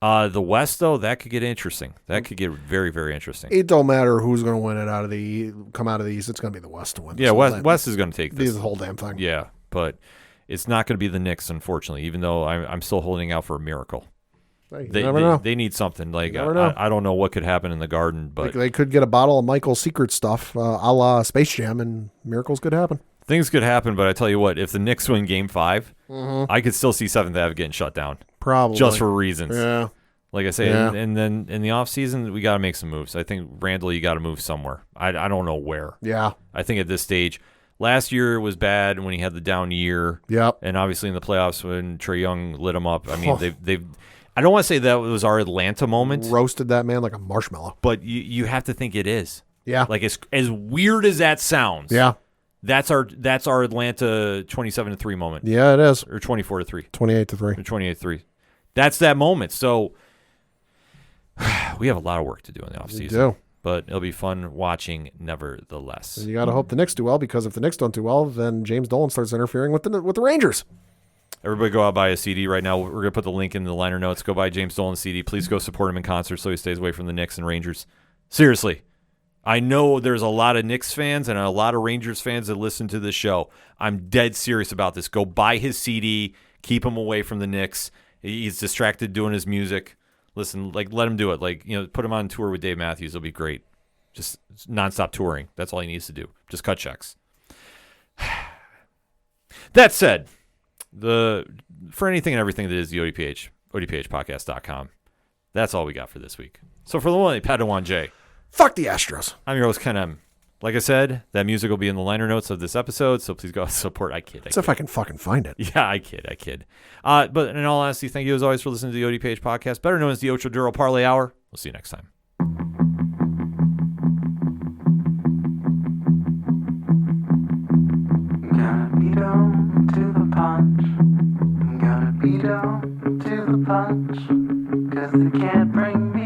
The West, though, that could get interesting. That could get very, very interesting. It don't matter who's going to win it come out of the East. It's going to be the West to win. Yeah, West is going to take this. The whole damn thing. Yeah, but it's not going to be the Knicks, unfortunately, even though I'm still holding out for a miracle. Hey, you never know. They need something. You never know. I don't know what could happen in the Garden, but they could get a bottle of Michael's Secret stuff, a la Space Jam, and miracles could happen. Things could happen, but I tell you what, if the Knicks win Game 5, I could still see 7th Ave getting shut down. Probably. Just for reasons. Yeah. Like I say, Yeah. and then in the offseason, we got to make some moves. I think, Randall, you got to move somewhere. I don't know where. Yeah. I think at this stage, last year was bad when he had the down year. Yep. And obviously in the playoffs when Trae Young lit him up. I mean, they've I don't want to say that was our Atlanta moment. Roasted that man like a marshmallow. But you have to think it is. Yeah. Like as weird as that sounds. Yeah. That's our Atlanta 27-3 moment. Yeah, it is. Or 24-3. 28-3. Or 28-3. That's that moment. So we have a lot of work to do in the offseason. We do. But it'll be fun watching nevertheless. You got to hope the Knicks do well, because if the Knicks don't do well, then James Dolan starts interfering with the Rangers. Everybody go out buy a CD right now. We're going to put the link in the liner notes. Go buy James Dolan's CD. Please go support him in concert so he stays away from the Knicks and Rangers. Seriously. I know there's a lot of Knicks fans and a lot of Rangers fans that listen to this show. I'm dead serious about this. Go buy his CD. Keep him away from the Knicks. He's distracted doing his music. Listen, like, let him do it. Like, put him on tour with Dave Matthews. It'll be great. Just nonstop touring. That's all he needs to do. Just cut checks. That said, for anything and everything that is the ODPH, ODPHpodcast.com. That's all we got for this week. So for the one, Padawan J. Fuck the Astros. I'm your host, Ken M. Like I said, that music will be in the liner notes of this episode, so please go support. I kid. If I can fucking find it. Yeah, I kid. But in all honesty, thank you as always for listening to the ODPH podcast, better known as the Ocho Duro Parlay Hour. We'll see you next time. Gonna be down to the punch. I'm gonna be down to the punch. 'Cause they can't bring me